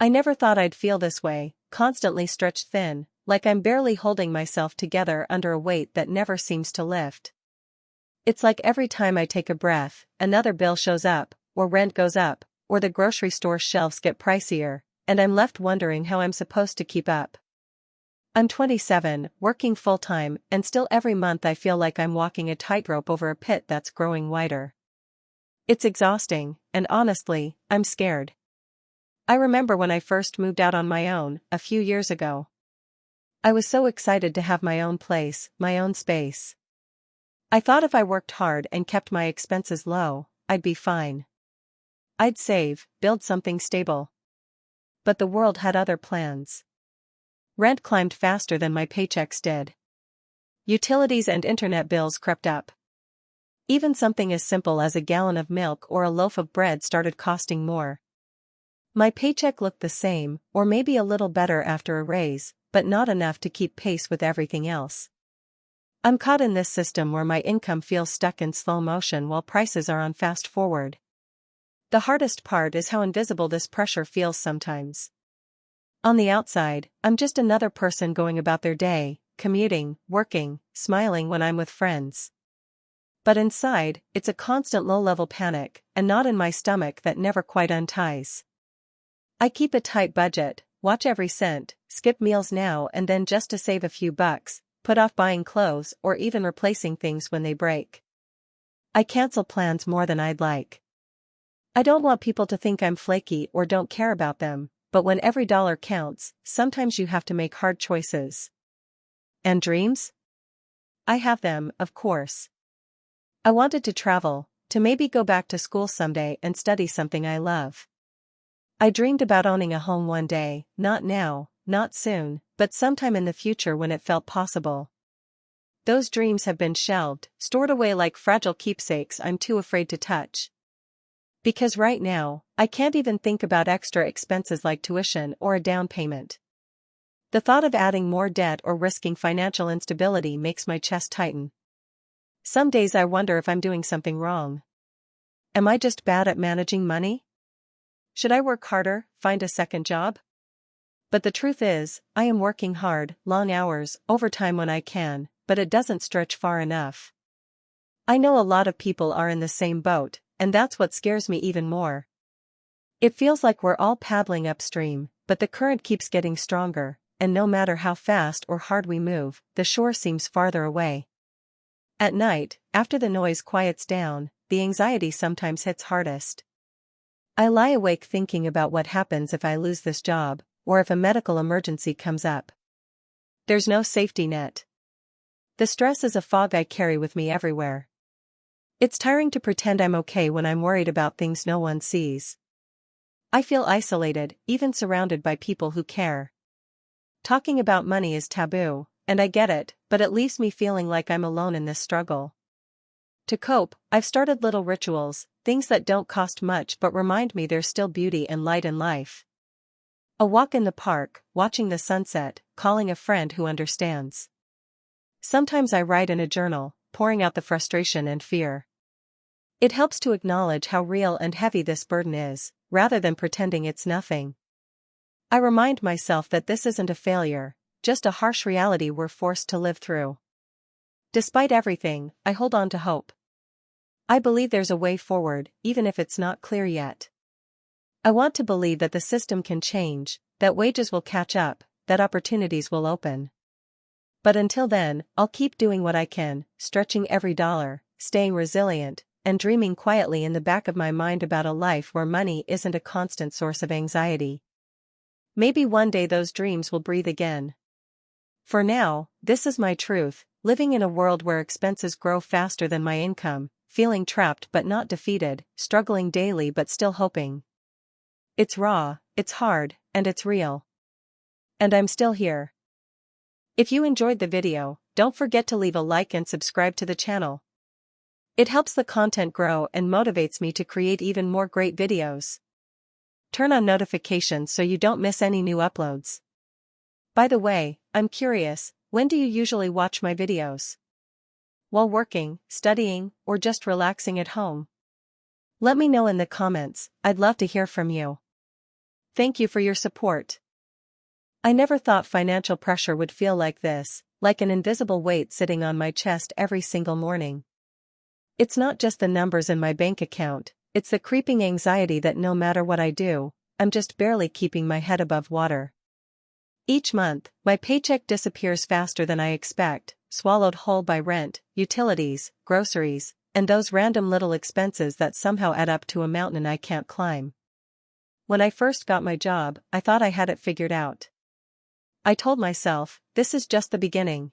I never thought I'd feel this way, constantly stretched thin, like I'm barely holding myself together under a weight that never seems to lift. It's like every time I take a breath, another bill shows up, or rent goes up, or the grocery store shelves get pricier, and I'm left wondering how I'm supposed to keep up. I'm 27, working full-time, and still every month I feel like I'm walking a tightrope over a pit that's growing wider. It's exhausting, and honestly, I'm scared. I remember when I first moved out on my own, a few years ago. I was so excited to have my own place, my own space. I thought if I worked hard and kept my expenses low, I'd be fine. I'd save, build something stable. But the world had other plans. Rent climbed faster than my paychecks did. Utilities and internet bills crept up. Even something as simple as a gallon of milk or a loaf of bread started costing more. My paycheck looked the same, or maybe a little better after a raise, but not enough to keep pace with everything else. I'm caught in this system where my income feels stuck in slow motion while prices are on fast forward. The hardest part is how invisible this pressure feels sometimes. On the outside, I'm just another person going about their day, commuting, working, smiling when I'm with friends. But inside, it's a constant low-level panic, a knot in my stomach that never quite unties. I keep a tight budget, watch every cent, skip meals now and then just to save a few bucks, put off buying clothes or even replacing things when they break. I cancel plans more than I'd like. I don't want people to think I'm flaky or don't care about them, but when every dollar counts, sometimes you have to make hard choices. And dreams? I have them, of course. I wanted to travel, to maybe go back to school someday and study something I love. I dreamed about owning a home one day, not now, not soon, but sometime in the future when it felt possible. Those dreams have been shelved, stored away like fragile keepsakes I'm too afraid to touch. Because right now, I can't even think about extra expenses like tuition or a down payment. The thought of adding more debt or risking financial instability makes my chest tighten. Some days I wonder if I'm doing something wrong. Am I just bad at managing money? Should I work harder, find a second job? But the truth is, I am working hard, long hours, overtime when I can, but it doesn't stretch far enough. I know a lot of people are in the same boat, and that's what scares me even more. It feels like we're all paddling upstream, but the current keeps getting stronger, and no matter how fast or hard we move, the shore seems farther away. At night, after the noise quiets down, the anxiety sometimes hits hardest. I lie awake thinking about what happens if I lose this job, or if a medical emergency comes up. There's no safety net. The stress is a fog I carry with me everywhere. It's tiring to pretend I'm okay when I'm worried about things no one sees. I feel isolated, even surrounded by people who care. Talking about money is taboo, and I get it, but it leaves me feeling like I'm alone in this struggle. To cope, I've started little rituals, things that don't cost much but remind me there's still beauty and light in life. A walk in the park, watching the sunset, calling a friend who understands. Sometimes I write in a journal, pouring out the frustration and fear. It helps to acknowledge how real and heavy this burden is, rather than pretending it's nothing. I remind myself that this isn't a failure, just a harsh reality we're forced to live through. Despite everything, I hold on to hope. I believe there's a way forward, even if it's not clear yet. I want to believe that the system can change, that wages will catch up, that opportunities will open. But until then, I'll keep doing what I can, stretching every dollar, staying resilient, and dreaming quietly in the back of my mind about a life where money isn't a constant source of anxiety. Maybe one day those dreams will breathe again. For now, this is my truth, living in a world where expenses grow faster than my income, feeling trapped but not defeated, struggling daily but still hoping. It's raw, it's hard, and it's real. And I'm still here. If you enjoyed the video, don't forget to leave a like and subscribe to the channel. It helps the content grow and motivates me to create even more great videos. Turn on notifications so you don't miss any new uploads. By the way, I'm curious, when do you usually watch my videos? While working, studying, or just relaxing at home? Let me know in the comments, I'd love to hear from you. Thank you for your support. I never thought financial pressure would feel like this, like an invisible weight sitting on my chest every single morning. It's not just the numbers in my bank account, it's the creeping anxiety that no matter what I do, I'm just barely keeping my head above water. Each month, my paycheck disappears faster than I expect, swallowed whole by rent, utilities, groceries, and those random little expenses that somehow add up to a mountain I can't climb. When I first got my job, I thought I had it figured out. I told myself, this is just the beginning.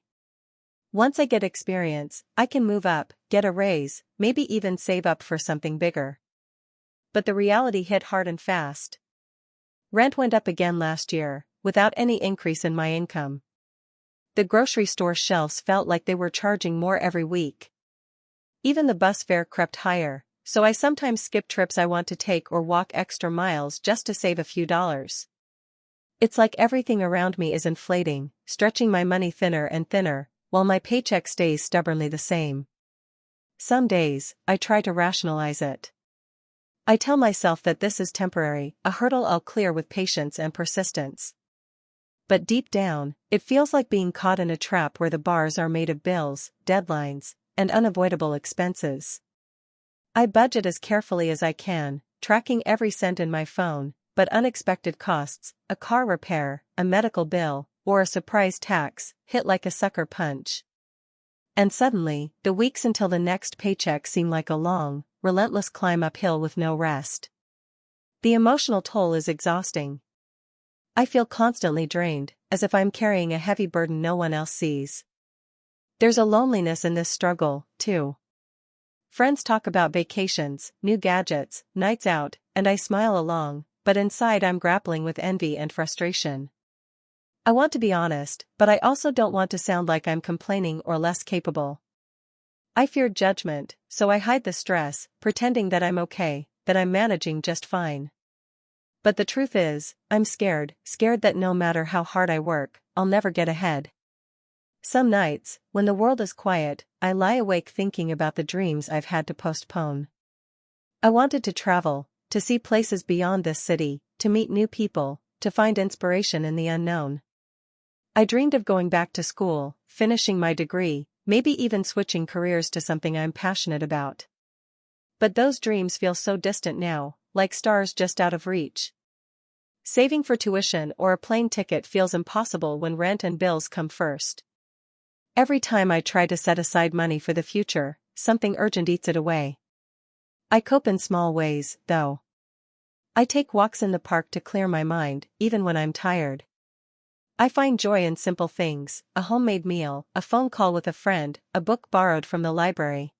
Once I get experience, I can move up, get a raise, maybe even save up for something bigger. But the reality hit hard and fast. Rent went up again last year, without any increase in my income. The grocery store shelves felt like they were charging more every week. Even the bus fare crept higher, so I sometimes skip trips I want to take or walk extra miles just to save a few dollars. It's like everything around me is inflating, stretching my money thinner and thinner, while my paycheck stays stubbornly the same. Some days, I try to rationalize it. I tell myself that this is temporary, a hurdle I'll clear with patience and persistence. But deep down, it feels like being caught in a trap where the bars are made of bills, deadlines, and unavoidable expenses. I budget as carefully as I can, tracking every cent in my phone, but unexpected costs, a car repair, a medical bill, or a surprise tax, hit like a sucker punch. And suddenly, the weeks until the next paycheck seem like a long, relentless climb uphill with no rest. The emotional toll is exhausting. I feel constantly drained, as if I'm carrying a heavy burden no one else sees. There's a loneliness in this struggle, too. Friends talk about vacations, new gadgets, nights out, and I smile along, but inside I'm grappling with envy and frustration. I want to be honest, but I also don't want to sound like I'm complaining or less capable. I fear judgment, so I hide the stress, pretending that I'm okay, that I'm managing just fine. But the truth is, I'm scared that no matter how hard I work, I'll never get ahead. Some nights, when the world is quiet, I lie awake thinking about the dreams I've had to postpone. I wanted to travel, to see places beyond this city, to meet new people, to find inspiration in the unknown. I dreamed of going back to school, finishing my degree, maybe even switching careers to something I'm passionate about. But those dreams feel so distant now, like stars just out of reach. Saving for tuition or a plane ticket feels impossible when rent and bills come first. Every time I try to set aside money for the future, something urgent eats it away. I cope in small ways, though. I take walks in the park to clear my mind, even when I'm tired. I find joy in simple things, a homemade meal, a phone call with a friend, a book borrowed from the library.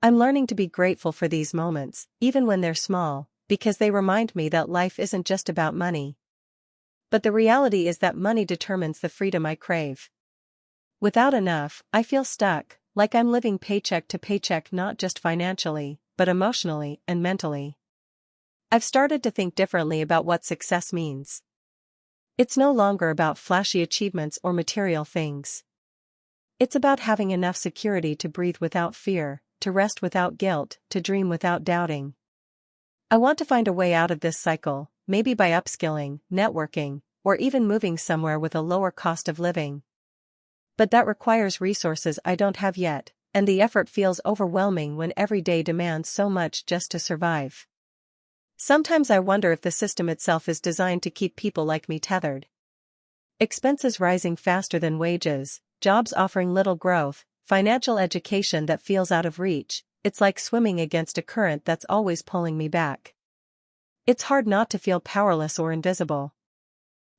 I'm learning to be grateful for these moments, even when they're small, because they remind me that life isn't just about money. But the reality is that money determines the freedom I crave. Without enough, I feel stuck, like I'm living paycheck to paycheck not just financially, but emotionally and mentally. I've started to think differently about what success means. It's no longer about flashy achievements or material things. It's about having enough security to breathe without fear, to rest without guilt, to dream without doubting. I want to find a way out of this cycle, maybe by upskilling, networking, or even moving somewhere with a lower cost of living. But that requires resources I don't have yet, and the effort feels overwhelming when every day demands so much just to survive. Sometimes I wonder if the system itself is designed to keep people like me tethered. Expenses rising faster than wages, jobs offering little growth, financial education that feels out of reach, it's like swimming against a current that's always pulling me back. It's hard not to feel powerless or invisible.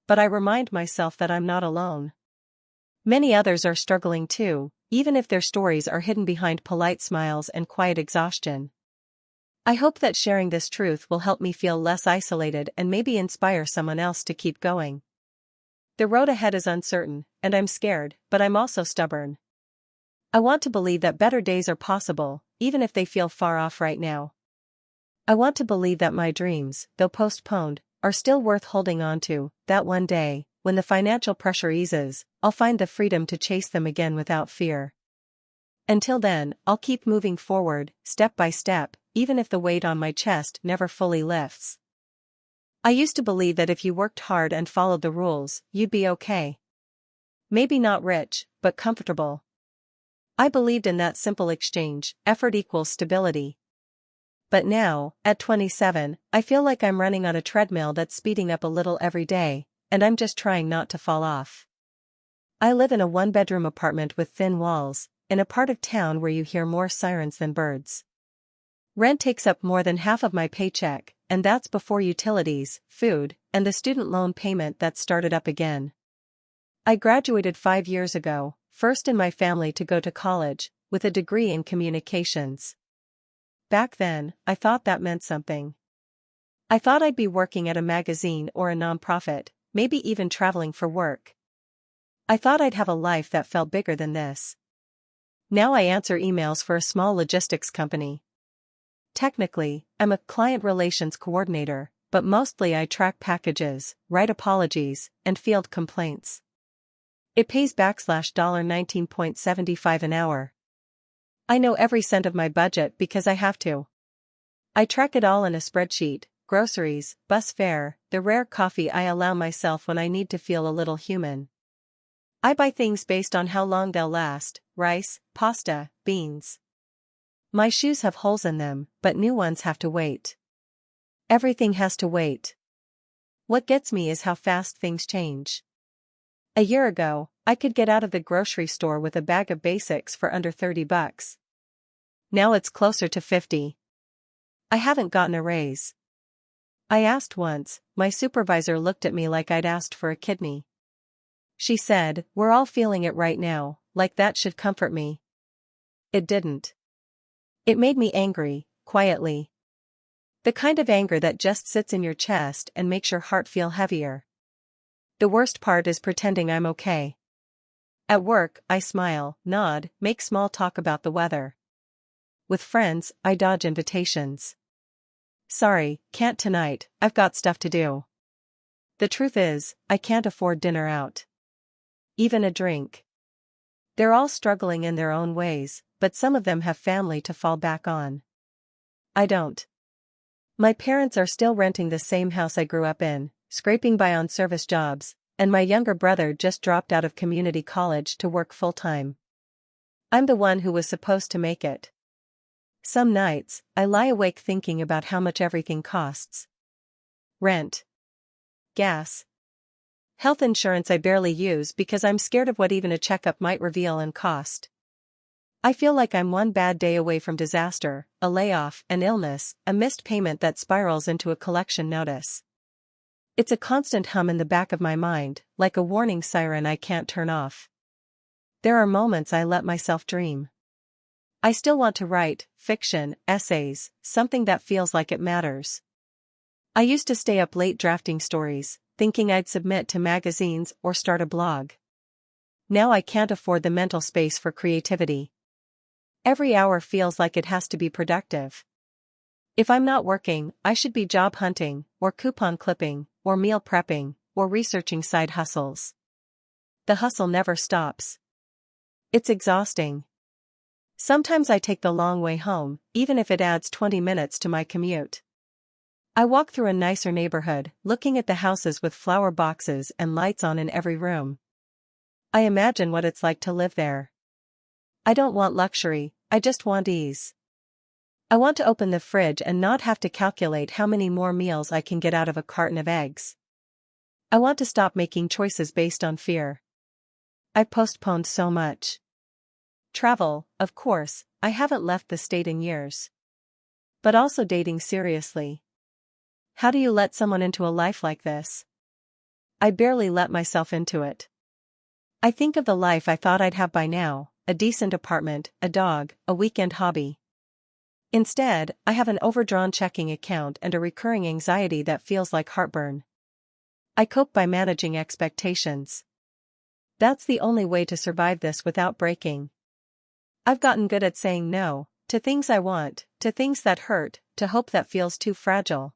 But I remind myself that I'm not alone. Many others are struggling too, even if their stories are hidden behind polite smiles and quiet exhaustion. I hope that sharing this truth will help me feel less isolated and maybe inspire someone else to keep going. The road ahead is uncertain, and I'm scared, but I'm also stubborn. I want to believe that better days are possible, even if they feel far off right now. I want to believe that my dreams, though postponed, are still worth holding on to, that one day, when the financial pressure eases, I'll find the freedom to chase them again without fear. Until then, I'll keep moving forward, step by step, even if the weight on my chest never fully lifts. I used to believe that if you worked hard and followed the rules, you'd be okay. Maybe not rich, but comfortable. I believed in that simple exchange, effort equals stability. But now, at 27, I feel like I'm running on a treadmill that's speeding up a little every day, and I'm just trying not to fall off. I live in a one-bedroom apartment with thin walls, in a part of town where you hear more sirens than birds. Rent takes up more than half of my paycheck, and that's before utilities, food, and the student loan payment that started up again. I graduated 5 years ago, first in my family to go to college, with a degree in communications. Back then, I thought that meant something. I thought I'd be working at a magazine or a nonprofit, maybe even traveling for work. I thought I'd have a life that felt bigger than this. Now I answer emails for a small logistics company. Technically, I'm a client relations coordinator, but mostly I track packages, write apologies, and field complaints. It pays $19.75 an hour. I know every cent of my budget because I have to. I track it all in a spreadsheet: groceries, bus fare, the rare coffee I allow myself when I need to feel a little human. I buy things based on how long they'll last: rice, pasta, beans. My shoes have holes in them, but new ones have to wait. Everything has to wait. What gets me is how fast things change. A year ago, I could get out of the grocery store with a bag of basics for under $30. Now it's closer to 50. I haven't gotten a raise. I asked once, my supervisor looked at me like I'd asked for a kidney. She said, "We're all feeling it right now," like that should comfort me. It didn't. It made me angry, quietly. The kind of anger that just sits in your chest and makes your heart feel heavier. The worst part is pretending I'm okay. At work, I smile, nod, make small talk about the weather. With friends, I dodge invitations. Sorry, can't tonight, I've got stuff to do. The truth is, I can't afford dinner out. Even a drink. They're all struggling in their own ways, but some of them have family to fall back on. I don't. My parents are still renting the same house I grew up in, scraping by on service jobs, and my younger brother just dropped out of community college to work full-time. I'm the one who was supposed to make it. Some nights, I lie awake thinking about how much everything costs. Rent. Gas. Health insurance I barely use because I'm scared of what even a checkup might reveal and cost. I feel like I'm one bad day away from disaster, a layoff, an illness, a missed payment that spirals into a collection notice. It's a constant hum in the back of my mind, like a warning siren I can't turn off. There are moments I let myself dream. I still want to write fiction, essays, something that feels like it matters. I used to stay up late drafting stories, thinking I'd submit to magazines or start a blog. Now I can't afford the mental space for creativity. Every hour feels like it has to be productive. If I'm not working, I should be job hunting, or coupon clipping, or meal prepping, or researching side hustles. The hustle never stops. It's exhausting. Sometimes I take the long way home, even if it adds 20 minutes to my commute. I walk through a nicer neighborhood, looking at the houses with flower boxes and lights on in every room. I imagine what it's like to live there. I don't want luxury, I just want ease. I want to open the fridge and not have to calculate how many more meals I can get out of a carton of eggs. I want to stop making choices based on fear. I've postponed so much. Travel, of course, I haven't left the state in years. But also dating seriously. How do you let someone into a life like this? I barely let myself into it. I think of the life I thought I'd have by now. A decent apartment, a dog, a weekend hobby. Instead, I have an overdrawn checking account and a recurring anxiety that feels like heartburn. I cope by managing expectations. That's the only way to survive this without breaking. I've gotten good at saying no, to things I want, to things that hurt, to hope that feels too fragile.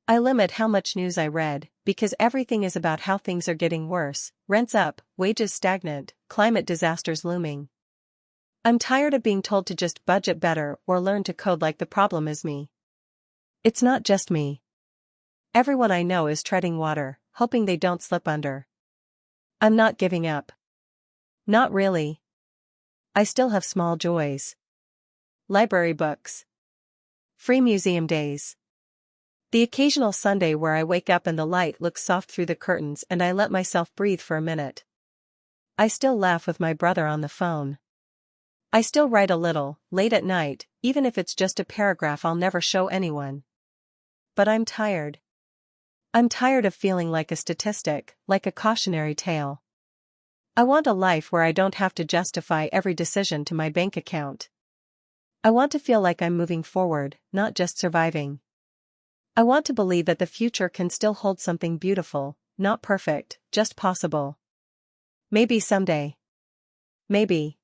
I limit how much news I read, because everything is about how things are getting worse: rents up, wages stagnant, climate disasters looming. I'm tired of being told to just budget better or learn to code like the problem is me. It's not just me. Everyone I know is treading water, hoping they don't slip under. I'm not giving up. Not really. I still have small joys. Library books. Free museum days. The occasional Sunday where I wake up and the light looks soft through the curtains and I let myself breathe for a minute. I still laugh with my brother on the phone. I still write a little, late at night, even if it's just a paragraph I'll never show anyone. But I'm tired. I'm tired of feeling like a statistic, like a cautionary tale. I want a life where I don't have to justify every decision to my bank account. I want to feel like I'm moving forward, not just surviving. I want to believe that the future can still hold something beautiful, not perfect, just possible. Maybe someday. Maybe.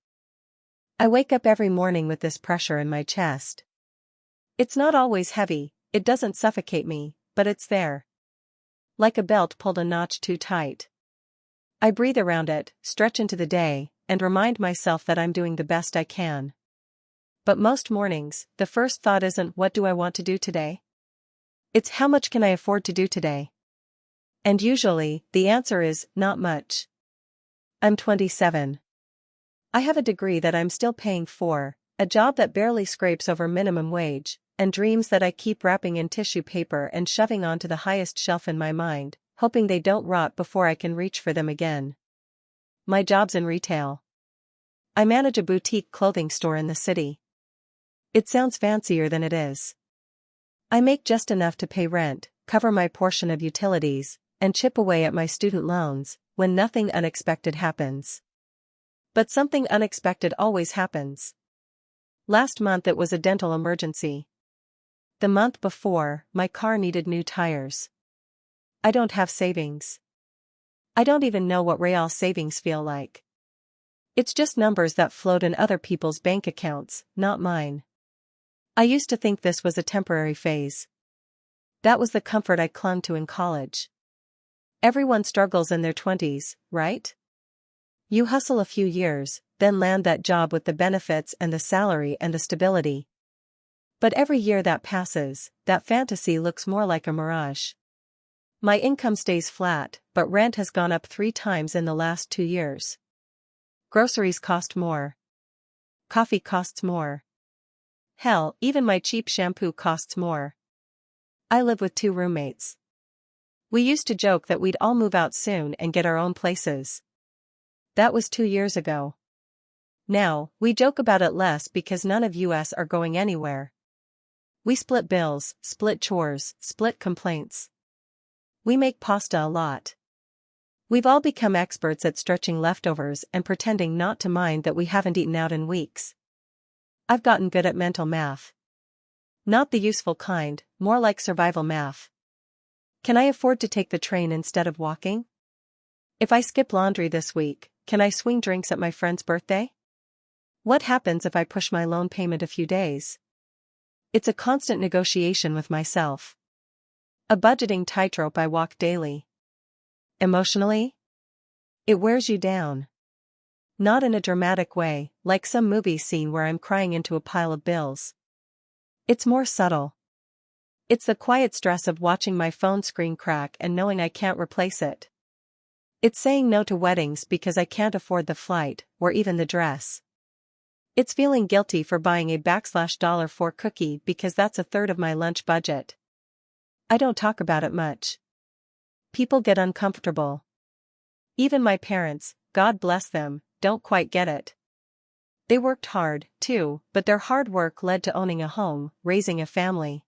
I wake up every morning with this pressure in my chest. It's not always heavy, it doesn't suffocate me, but it's there. Like a belt pulled a notch too tight. I breathe around it, stretch into the day, and remind myself that I'm doing the best I can. But most mornings, the first thought isn't what do I want to do today? It's how much can I afford to do today? And usually, the answer is, not much. I'm 27. I have a degree that I'm still paying for, a job that barely scrapes over minimum wage, and dreams that I keep wrapping in tissue paper and shoving onto the highest shelf in my mind, hoping they don't rot before I can reach for them again. My job's in retail. I manage a boutique clothing store in the city. It sounds fancier than it is. I make just enough to pay rent, cover my portion of utilities, and chip away at my student loans, when nothing unexpected happens. But something unexpected always happens. Last month it was a dental emergency. The month before, my car needed new tires. I don't have savings. I don't even know what real savings feel like. It's just numbers that float in other people's bank accounts, not mine. I used to think this was a temporary phase. That was the comfort I clung to in college. Everyone struggles in their 20s, right? You hustle a few years, then land that job with the benefits and the salary and the stability. But every year that passes, that fantasy looks more like a mirage. My income stays flat, but rent has gone up 3 times in the last 2 years. Groceries cost more. Coffee costs more. Hell, even my cheap shampoo costs more. I live with 2 roommates. We used to joke that we'd all move out soon and get our own places. That was 2 years ago. Now, we joke about it less because none of us are going anywhere. We split bills, split chores, split complaints. We make pasta a lot. We've all become experts at stretching leftovers and pretending not to mind that we haven't eaten out in weeks. I've gotten good at mental math. Not the useful kind, more like survival math. Can I afford to take the train instead of walking? If I skip laundry this week, can I swing drinks at my friend's birthday? What happens if I push my loan payment a few days? It's a constant negotiation with myself. A budgeting tightrope I walk daily. Emotionally? It wears you down. Not in a dramatic way, like some movie scene where I'm crying into a pile of bills. It's more subtle. It's the quiet stress of watching my phone screen crack and knowing I can't replace it. It's saying no to weddings because I can't afford the flight, or even the dress. It's feeling guilty for buying a $4 cookie because that's a third of my lunch budget. I don't talk about it much. People get uncomfortable. Even my parents, God bless them, don't quite get it. They worked hard, too, but their hard work led to owning a home, raising a family.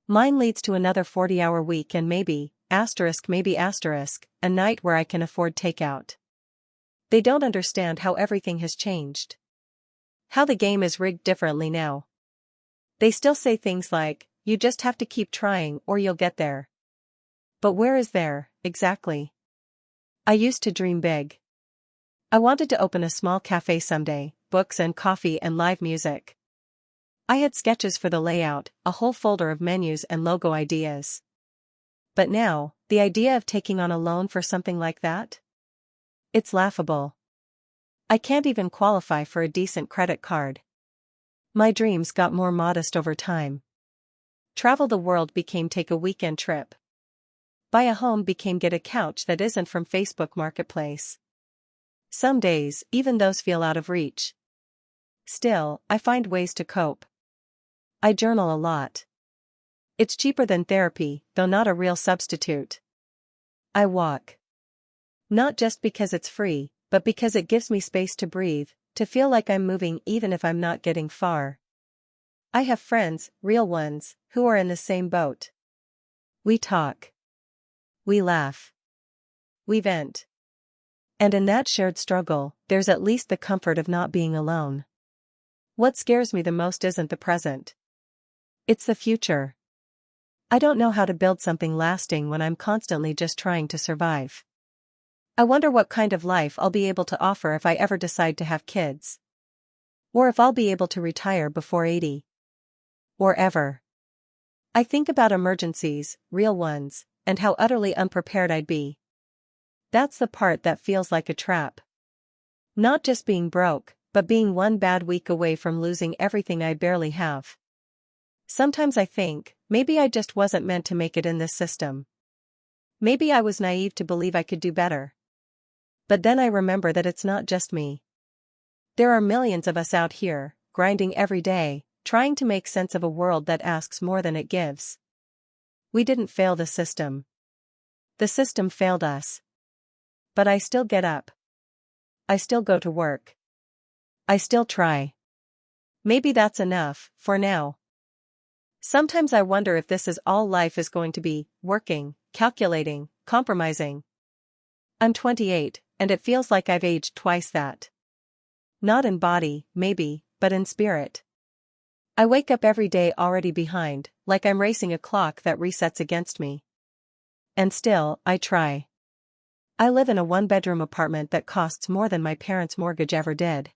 Mine leads to another 40-hour week and maybe, a night where I can afford takeout. They don't understand how everything has changed. How the game is rigged differently now. They still say things like, you just have to keep trying or you'll get there. But where is there, exactly? I used to dream big. I wanted to open a small cafe someday, books and coffee and live music. I had sketches for the layout, a whole folder of menus and logo ideas. But now, the idea of taking on a loan for something like that? It's laughable. I can't even qualify for a decent credit card. My dreams got more modest over time. Travel the world became take a weekend trip, buy a home became get a couch that isn't from Facebook Marketplace. Some days, even those feel out of reach. Still, I find ways to cope. I journal a lot. It's cheaper than therapy, though not a real substitute. I walk. Not just because it's free, but because it gives me space to breathe, to feel like I'm moving even if I'm not getting far. I have friends, real ones, who are in the same boat. We talk. We laugh. We vent. And in that shared struggle, there's at least the comfort of not being alone. What scares me the most isn't the present. It's the future. I don't know how to build something lasting when I'm constantly just trying to survive. I wonder what kind of life I'll be able to offer if I ever decide to have kids. Or if I'll be able to retire before 80. Or ever. I think about emergencies, real ones, and how utterly unprepared I'd be. That's the part that feels like a trap. Not just being broke, but being one bad week away from losing everything I barely have. Sometimes I think, maybe I just wasn't meant to make it in this system. Maybe I was naive to believe I could do better. But then I remember that it's not just me. There are millions of us out here, grinding every day, trying to make sense of a world that asks more than it gives. We didn't fail the system. The system failed us. But I still get up. I still go to work. I still try. Maybe that's enough, for now. Sometimes I wonder if this is all life is going to be, working, calculating, compromising. I'm 28, and it feels like I've aged twice that. Not in body, maybe, but in spirit. I wake up every day already behind, like I'm racing a clock that resets against me. And still, I try. I live in a one-bedroom apartment that costs more than my parents' mortgage ever did.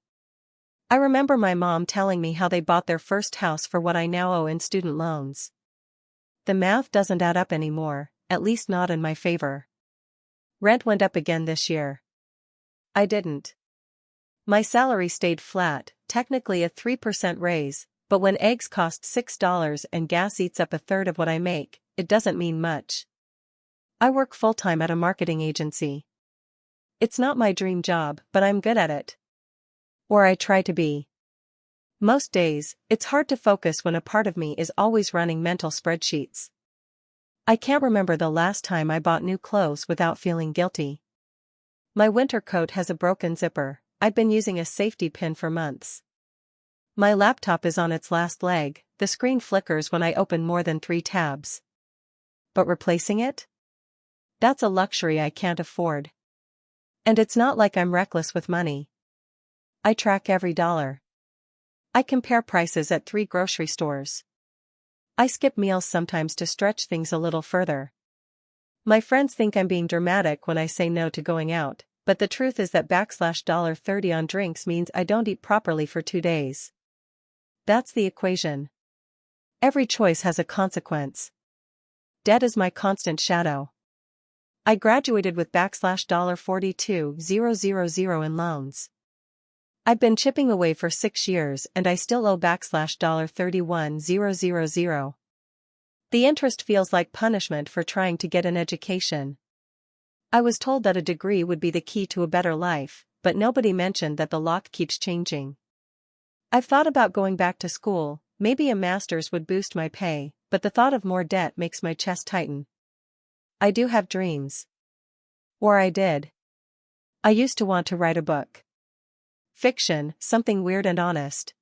I remember my mom telling me how they bought their first house for what I now owe in student loans. The math doesn't add up anymore, at least not in my favor. Rent went up again this year. I didn't. My salary stayed flat, technically a 3% raise, but when eggs cost $6 and gas eats up a third of what I make, it doesn't mean much. I work full-time at a marketing agency. It's not my dream job, but I'm good at it. Or I try to be. Most days, it's hard to focus when a part of me is always running mental spreadsheets. I can't remember the last time I bought new clothes without feeling guilty. My winter coat has a broken zipper. I've been using a safety pin for months. My laptop is on its last leg, the screen flickers when I open more than 3 tabs. But replacing it? That's a luxury I can't afford. And it's not like I'm reckless with money. I track every dollar. I compare prices at 3 grocery stores. I skip meals sometimes to stretch things a little further. My friends think I'm being dramatic when I say no to going out, but the truth is that $30 on drinks means I don't eat properly for 2 days. That's the equation. Every choice has a consequence. Debt is my constant shadow. I graduated with $42,000 in loans. I've been chipping away for 6 years and I still owe $31,000. The interest feels like punishment for trying to get an education. I was told that a degree would be the key to a better life, but nobody mentioned that the lock keeps changing. I've thought about going back to school, maybe a master's would boost my pay, but the thought of more debt makes my chest tighten. I do have dreams. Or I did. I used to want to write a book. Fiction, something weird and honest.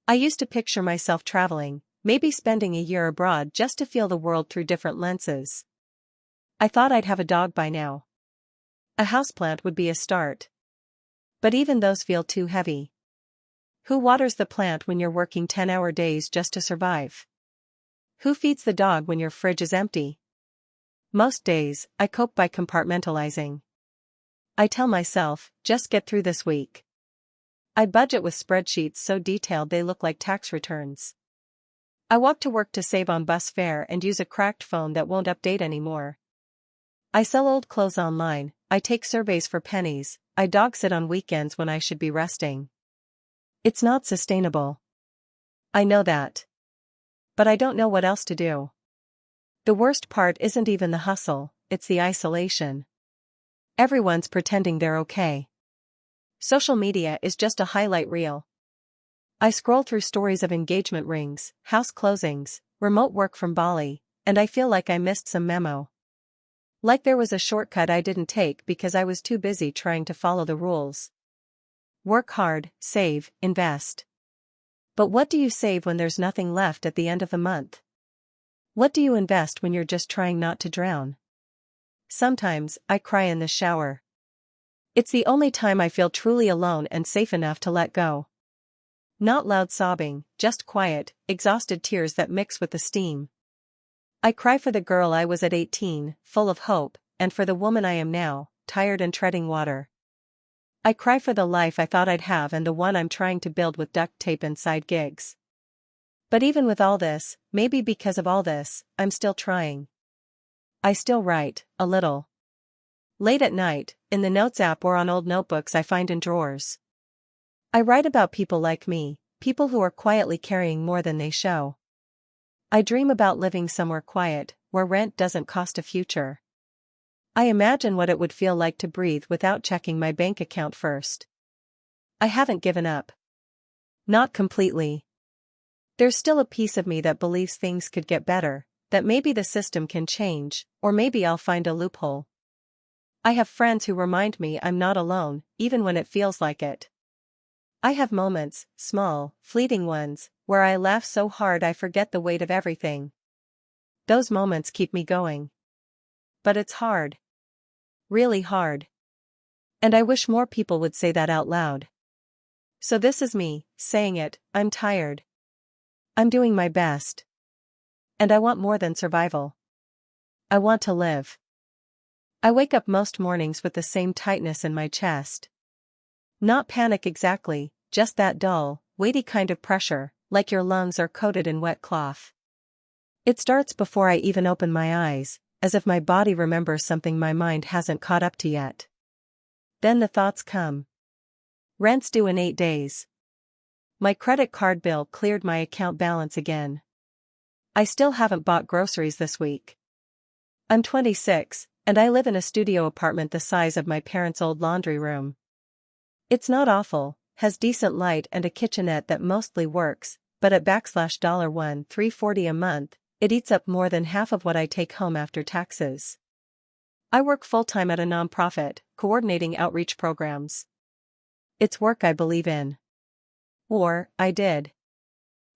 I used to picture myself traveling, maybe spending a year abroad just to feel the world through different lenses. I thought I'd have a dog by now. A houseplant would be a start. But even those feel too heavy. Who waters the plant when you're working 10-hour days just to survive? Who feeds the dog when your fridge is empty? Most days, I cope by compartmentalizing. I tell myself, just get through this week. I budget with spreadsheets so detailed they look like tax returns. I walk to work to save on bus fare and use a cracked phone that won't update anymore. I sell old clothes online, I take surveys for pennies, I dog sit on weekends when I should be resting. It's not sustainable. I know that. But I don't know what else to do. The worst part isn't even the hustle, it's the isolation. Everyone's pretending they're okay. Social media is just a highlight reel. I scroll through stories of engagement rings, house closings, remote work from Bali, and I feel like I missed some memo. Like there was a shortcut I didn't take because I was too busy trying to follow the rules. Work hard, save, invest. But what do you save when there's nothing left at the end of the month? What do you invest when you're just trying not to drown? Sometimes, I cry in the shower. It's the only time I feel truly alone and safe enough to let go. Not loud sobbing, just quiet, exhausted tears that mix with the steam. I cry for the girl I was at 18, full of hope, and for the woman I am now, tired and treading water. I cry for the life I thought I'd have and the one I'm trying to build with duct tape and side gigs. But even with all this, maybe because of all this, I'm still trying. I still write, a little. Late at night, in the Notes app or on old notebooks I find in drawers. I write about people like me, people who are quietly carrying more than they show. I dream about living somewhere quiet, where rent doesn't cost a future. I imagine what it would feel like to breathe without checking my bank account first. I haven't given up. Not completely. There's still a piece of me that believes things could get better, that maybe the system can change, or maybe I'll find a loophole. I have friends who remind me I'm not alone, even when it feels like it. I have moments, small, fleeting ones, where I laugh so hard I forget the weight of everything. Those moments keep me going. But it's hard. Really hard. And I wish more people would say that out loud. So this is me, saying it, I'm tired. I'm doing my best. And I want more than survival. I want to live. I wake up most mornings with the same tightness in my chest. Not panic exactly, just that dull, weighty kind of pressure, like your lungs are coated in wet cloth. It starts before I even open my eyes, as if my body remembers something my mind hasn't caught up to yet. Then the thoughts come. Rent's due in 8 days. My credit card bill cleared my account balance again. I still haven't bought groceries this week. I'm 26, and I live in a studio apartment the size of my parents' old laundry room. It's not awful, has decent light and a kitchenette that mostly works, but at $1,340 a month, it eats up more than half of what I take home after taxes. I work full-time at a nonprofit, coordinating outreach programs. It's work I believe in. Or, I did.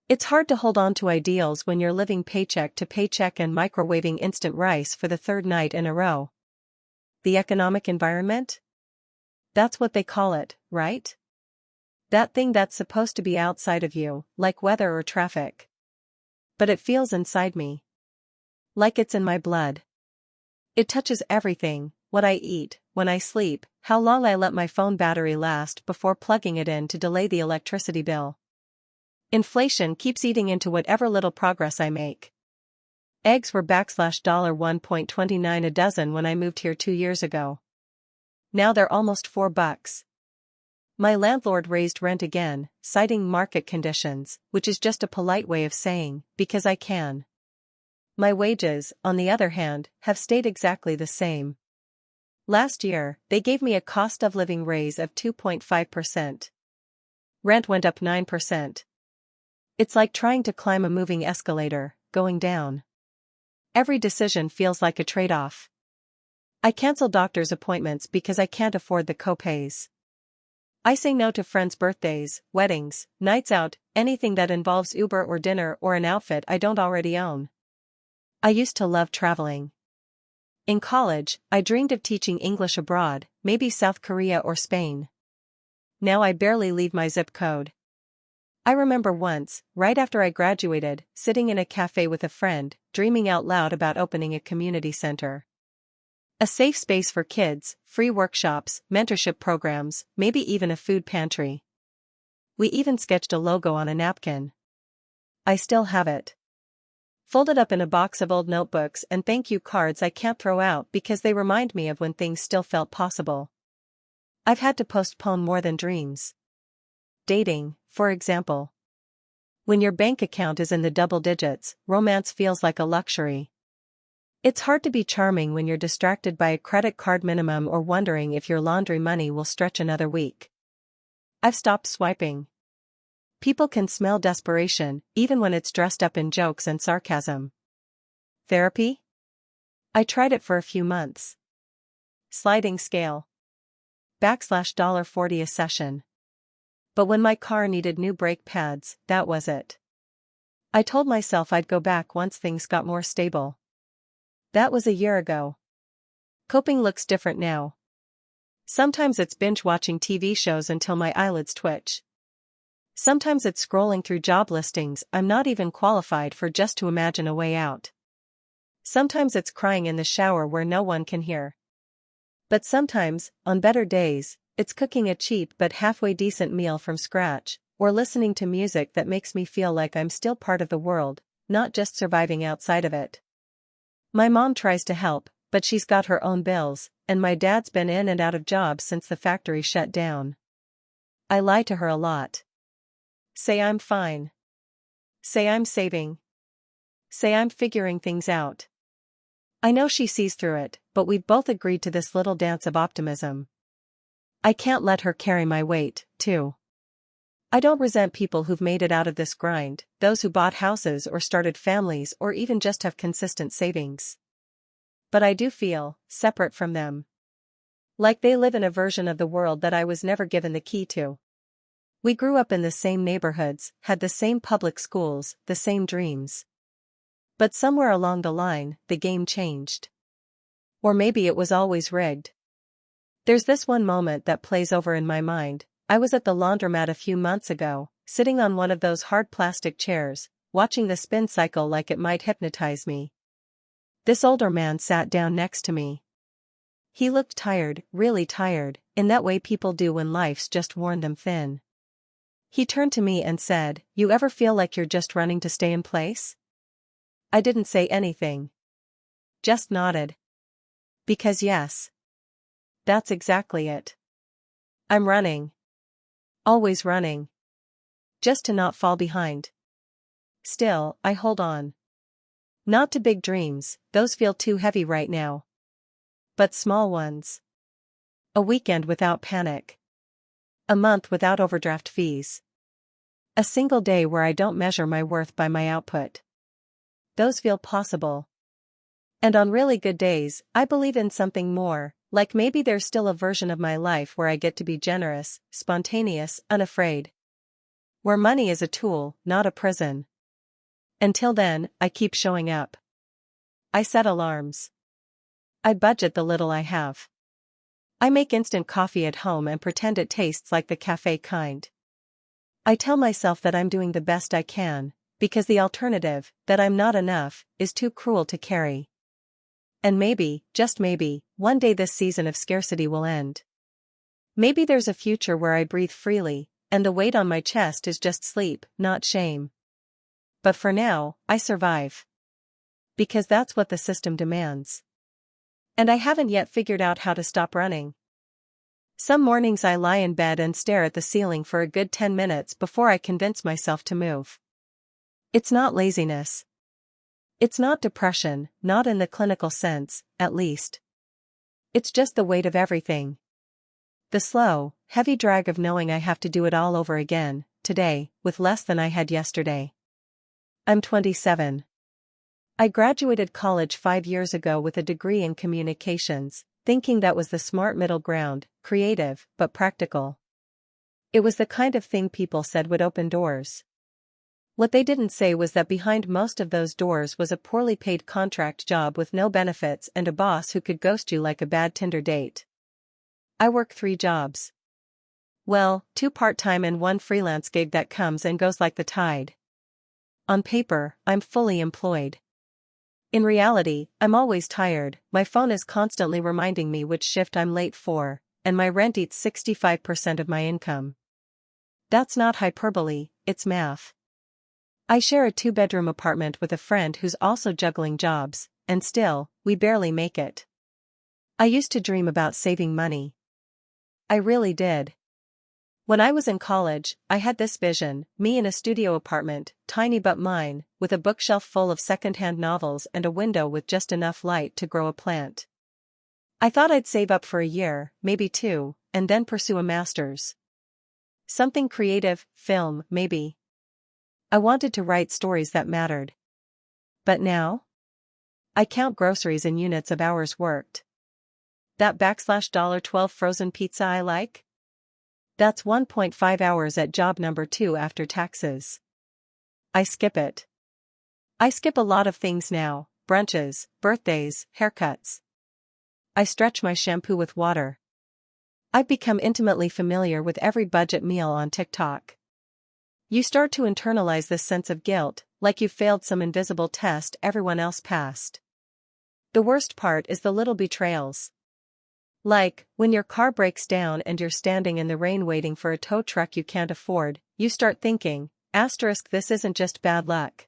It's hard to hold on to ideals when you're living paycheck to paycheck and microwaving instant rice for the third night in a row. The economic environment? That's what they call it, right? That thing that's supposed to be outside of you, like weather or traffic. But it feels inside me. Like it's in my blood. It touches everything, what I eat, when I sleep, how long I let my phone battery last before plugging it in to delay the electricity bill. Inflation keeps eating into whatever little progress I make. Eggs were $1.29 a dozen when I moved here 2 years ago. Now they're almost $4. My landlord raised rent again, citing market conditions, which is just a polite way of saying, because I can. My wages, on the other hand, have stayed exactly the same. Last year, they gave me a cost of living raise of 2.5%. Rent went up 9%. It's like trying to climb a moving escalator, going down. Every decision feels like a trade-off. I cancel doctor's appointments because I can't afford the co-pays. I say no to friends' birthdays, weddings, nights out, anything that involves Uber or dinner or an outfit I don't already own. I used to love traveling. In college, I dreamed of teaching English abroad, maybe South Korea or Spain. Now I barely leave my zip code. I remember once, right after I graduated, sitting in a cafe with a friend, dreaming out loud about opening a community center. A safe space for kids, free workshops, mentorship programs, maybe even a food pantry. We even sketched a logo on a napkin. I still have it. Folded up in a box of old notebooks and thank you cards I can't throw out because they remind me of when things still felt possible. I've had to postpone more than dreams. Dating, for example. When your bank account is in the double digits, romance feels like a luxury. It's hard to be charming when you're distracted by a credit card minimum or wondering if your laundry money will stretch another week. I've stopped swiping. People can smell desperation, even when it's dressed up in jokes and sarcasm. Therapy? I tried it for a few months. Sliding scale. /$40 a session. But when my car needed new brake pads, that was it. I told myself I'd go back once things got more stable. That was a year ago. Coping looks different now. Sometimes it's binge-watching TV shows until my eyelids twitch. Sometimes it's scrolling through job listings I'm not even qualified for just to imagine a way out. Sometimes it's crying in the shower where no one can hear. But sometimes, on better days, it's cooking a cheap but halfway decent meal from scratch, or listening to music that makes me feel like I'm still part of the world, not just surviving outside of it. My mom tries to help, but she's got her own bills, and my dad's been in and out of jobs since the factory shut down. I lie to her a lot. Say I'm fine. Say I'm saving. Say I'm figuring things out. I know she sees through it, but we've both agreed to this little dance of optimism. I can't let her carry my weight, too. I don't resent people who've made it out of this grind, those who bought houses or started families or even just have consistent savings. But I do feel separate from them. Like they live in a version of the world that I was never given the key to. We grew up in the same neighborhoods, had the same public schools, the same dreams. But somewhere along the line, the game changed. Or maybe it was always rigged. There's this one moment that plays over in my mind. I was at the laundromat a few months ago, sitting on one of those hard plastic chairs, watching the spin cycle like it might hypnotize me. This older man sat down next to me. He looked tired, really tired, in that way people do when life's just worn them thin. He turned to me and said, "You ever feel like you're just running to stay in place?" I didn't say anything. Just nodded. Because yes. That's exactly it. I'm running. Always running. Just to not fall behind. Still, I hold on. Not to big dreams, those feel too heavy right now. But small ones. A weekend without panic. A month without overdraft fees. A single day where I don't measure my worth by my output. Those feel possible. And on really good days, I believe in something more, like maybe there's still a version of my life where I get to be generous, spontaneous, unafraid. Where money is a tool, not a prison. Until then, I keep showing up. I set alarms. I budget the little I have. I make instant coffee at home and pretend it tastes like the cafe kind. I tell myself that I'm doing the best I can, because the alternative, that I'm not enough, is too cruel to carry. And maybe, just maybe, one day this season of scarcity will end. Maybe there's a future where I breathe freely, and the weight on my chest is just sleep, not shame. But for now, I survive. Because that's what the system demands. And I haven't yet figured out how to stop running. Some mornings I lie in bed and stare at the ceiling for a good 10 minutes before I convince myself to move. It's not laziness. It's not depression, not in the clinical sense, at least. It's just the weight of everything. The slow, heavy drag of knowing I have to do it all over again, today, with less than I had yesterday. I'm 27. I graduated college 5 years ago with a degree in communications, thinking that was the smart middle ground, creative, but practical. It was the kind of thing people said would open doors. What they didn't say was that behind most of those doors was a poorly paid contract job with no benefits and a boss who could ghost you like a bad Tinder date. I work 3 jobs. Well, 2 part-time and 1 freelance gig that comes and goes like the tide. On paper, I'm fully employed. In reality, I'm always tired, my phone is constantly reminding me which shift I'm late for, and my rent eats 65% of my income. That's not hyperbole, it's math. I share a 2-bedroom apartment with a friend who's also juggling jobs, and still, we barely make it. I used to dream about saving money. I really did. When I was in college, I had this vision, me in a studio apartment, tiny but mine, with a bookshelf full of secondhand novels and a window with just enough light to grow a plant. I thought I'd save up for a year, maybe two, and then pursue a master's. Something creative, film, maybe. I wanted to write stories that mattered. But now? I count groceries in units of hours worked. That $12 frozen pizza I like? That's 1.5 hours at job number 2 after taxes. I skip it. I skip a lot of things now, brunches, birthdays, haircuts. I stretch my shampoo with water. I've become intimately familiar with every budget meal on TikTok. You start to internalize this sense of guilt, like you've failed some invisible test everyone else passed. The worst part is the little betrayals. Like, when your car breaks down and you're standing in the rain waiting for a tow truck you can't afford, you start thinking, this isn't just bad luck.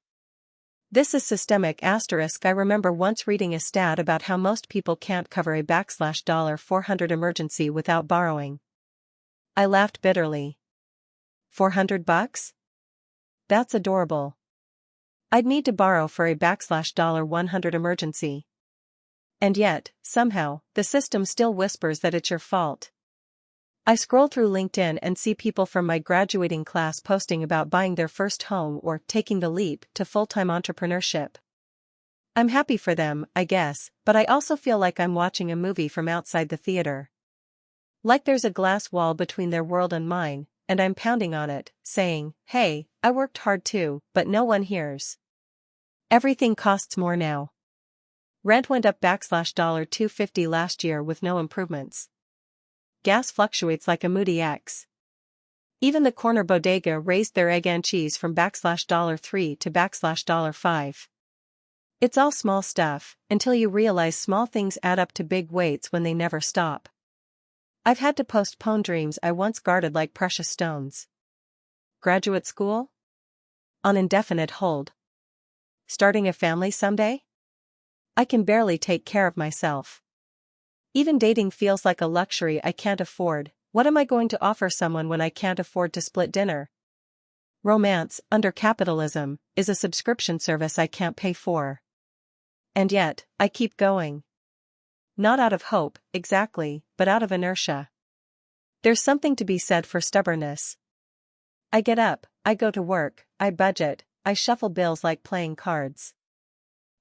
This is systemic. I remember once reading a stat about how most people can't cover a $400 emergency without borrowing. I laughed bitterly. $400? That's adorable. I'd need to borrow for a $100 emergency. And yet, somehow, the system still whispers that it's your fault. I scroll through LinkedIn and see people from my graduating class posting about buying their first home or taking the leap to full-time entrepreneurship. I'm happy for them, I guess, but I also feel like I'm watching a movie from outside the theater. Like there's a glass wall between their world and mine, and I'm pounding on it, saying, hey, I worked hard too, but no one hears. Everything costs more now. Rent went up $250 last year with no improvements. Gas fluctuates like a moody ex. Even the corner bodega raised their egg and cheese from $3 to $5. It's all small stuff, until you realize small things add up to big weights when they never stop. I've had to postpone dreams I once guarded like precious stones. Graduate school? On indefinite hold. Starting a family someday? I can barely take care of myself. Even dating feels like a luxury I can't afford. What am I going to offer someone when I can't afford to split dinner? Romance, under capitalism, is a subscription service I can't pay for. And yet, I keep going. Not out of hope, exactly, but out of inertia. There's something to be said for stubbornness. I get up, I go to work, I budget, I shuffle bills like playing cards.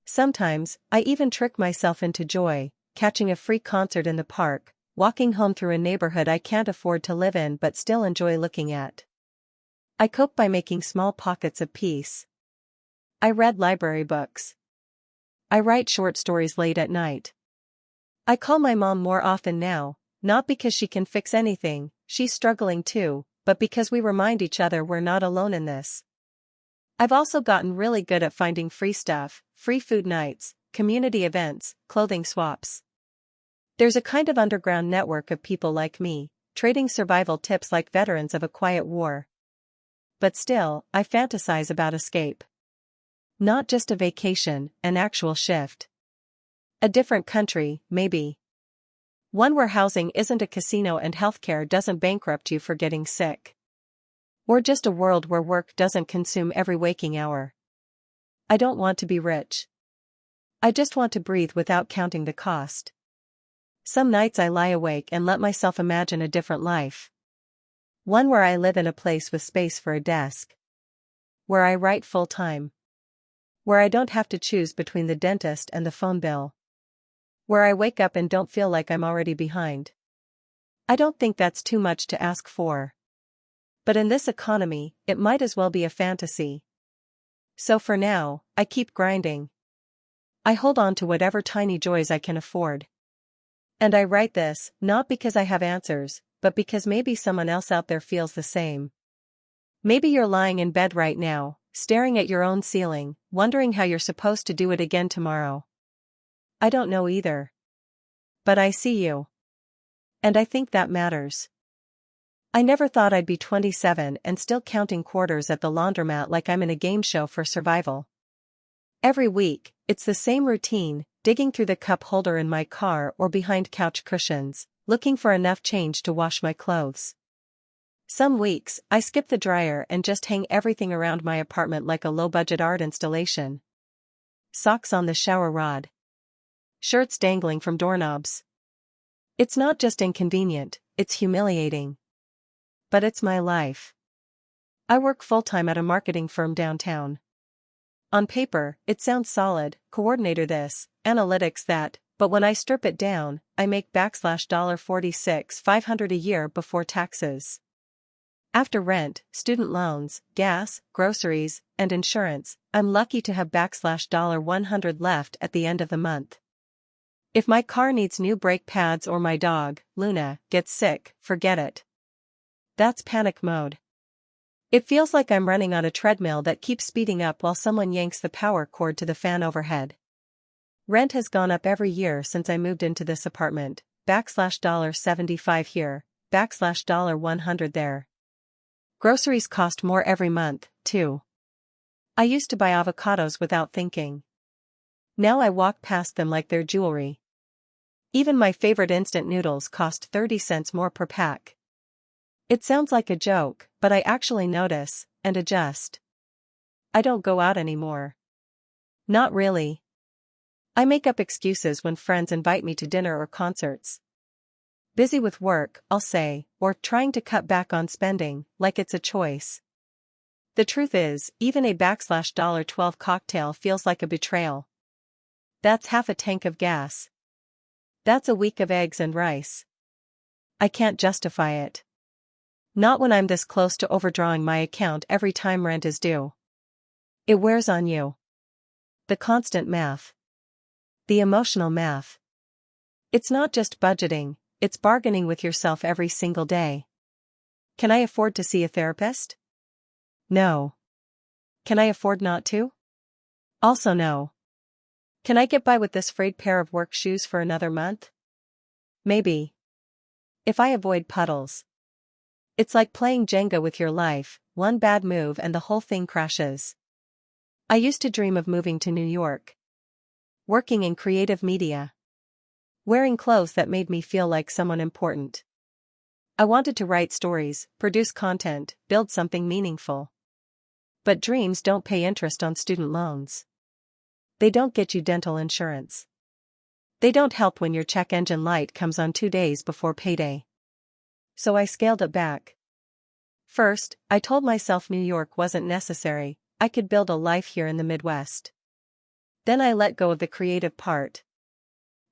Sometimes, I even trick myself into joy, catching a free concert in the park, walking home through a neighborhood I can't afford to live in but still enjoy looking at. I cope by making small pockets of peace. I read library books. I write short stories late at night. I call my mom more often now, not because she can fix anything, she's struggling too, but because we remind each other we're not alone in this. I've also gotten really good at finding free stuff, free food nights, community events, clothing swaps. There's a kind of underground network of people like me, trading survival tips like veterans of a quiet war. But still, I fantasize about escape. Not just a vacation, an actual shift. A different country, maybe. One where housing isn't a casino and healthcare doesn't bankrupt you for getting sick. Or just a world where work doesn't consume every waking hour. I don't want to be rich. I just want to breathe without counting the cost. Some nights I lie awake and let myself imagine a different life. One where I live in a place with space for a desk. Where I write full-time. Where I don't have to choose between the dentist and the phone bill. Where I wake up and don't feel like I'm already behind. I don't think that's too much to ask for. But in this economy, it might as well be a fantasy. So for now, I keep grinding. I hold on to whatever tiny joys I can afford. And I write this, not because I have answers, but because maybe someone else out there feels the same. Maybe you're lying in bed right now, staring at your own ceiling, wondering how you're supposed to do it again tomorrow. I don't know either. But I see you. And I think that matters. I never thought I'd be 27 and still counting quarters at the laundromat like I'm in a game show for survival. Every week, it's the same routine, digging through the cup holder in my car or behind couch cushions, looking for enough change to wash my clothes. Some weeks, I skip the dryer and just hang everything around my apartment like a low-budget art installation. Socks on the shower rod. Shirts dangling from doorknobs. It's not just inconvenient, it's humiliating. But it's my life. I work full-time at a marketing firm downtown. On paper, it sounds solid, coordinator this, analytics that, but when I strip it down, I make $46,500 a year before taxes. After rent, student loans, gas, groceries, and insurance, I'm lucky to have $100 left at the end of the month. If my car needs new brake pads or my dog, Luna, gets sick, forget it. That's panic mode. It feels like I'm running on a treadmill that keeps speeding up while someone yanks the power cord to the fan overhead. Rent has gone up every year since I moved into this apartment, $75 here, $100 there. Groceries cost more every month, too. I used to buy avocados without thinking. Now I walk past them like they're jewelry. Even my favorite instant noodles cost 30 cents more per pack. It sounds like a joke, but I actually notice, and adjust. I don't go out anymore. Not really. I make up excuses when friends invite me to dinner or concerts. Busy with work, I'll say, or trying to cut back on spending, like it's a choice. The truth is, even a $12 cocktail feels like a betrayal. That's half a tank of gas. That's a week of eggs and rice. I can't justify it. Not when I'm this close to overdrawing my account every time rent is due. It wears on you. The constant math. The emotional math. It's not just budgeting, it's bargaining with yourself every single day. Can I afford to see a therapist? No. Can I afford not to? Also no. Can I get by with this frayed pair of work shoes for another month? Maybe. If I avoid puddles. It's like playing Jenga with your life, one bad move and the whole thing crashes. I used to dream of moving to New York. Working in creative media. Wearing clothes that made me feel like someone important. I wanted to write stories, produce content, build something meaningful. But dreams don't pay interest on student loans. They don't get you dental insurance. They don't help when your check engine light comes on 2 days before payday. So I scaled it back. First, I told myself New York wasn't necessary, I could build a life here in the Midwest. Then I let go of the creative part.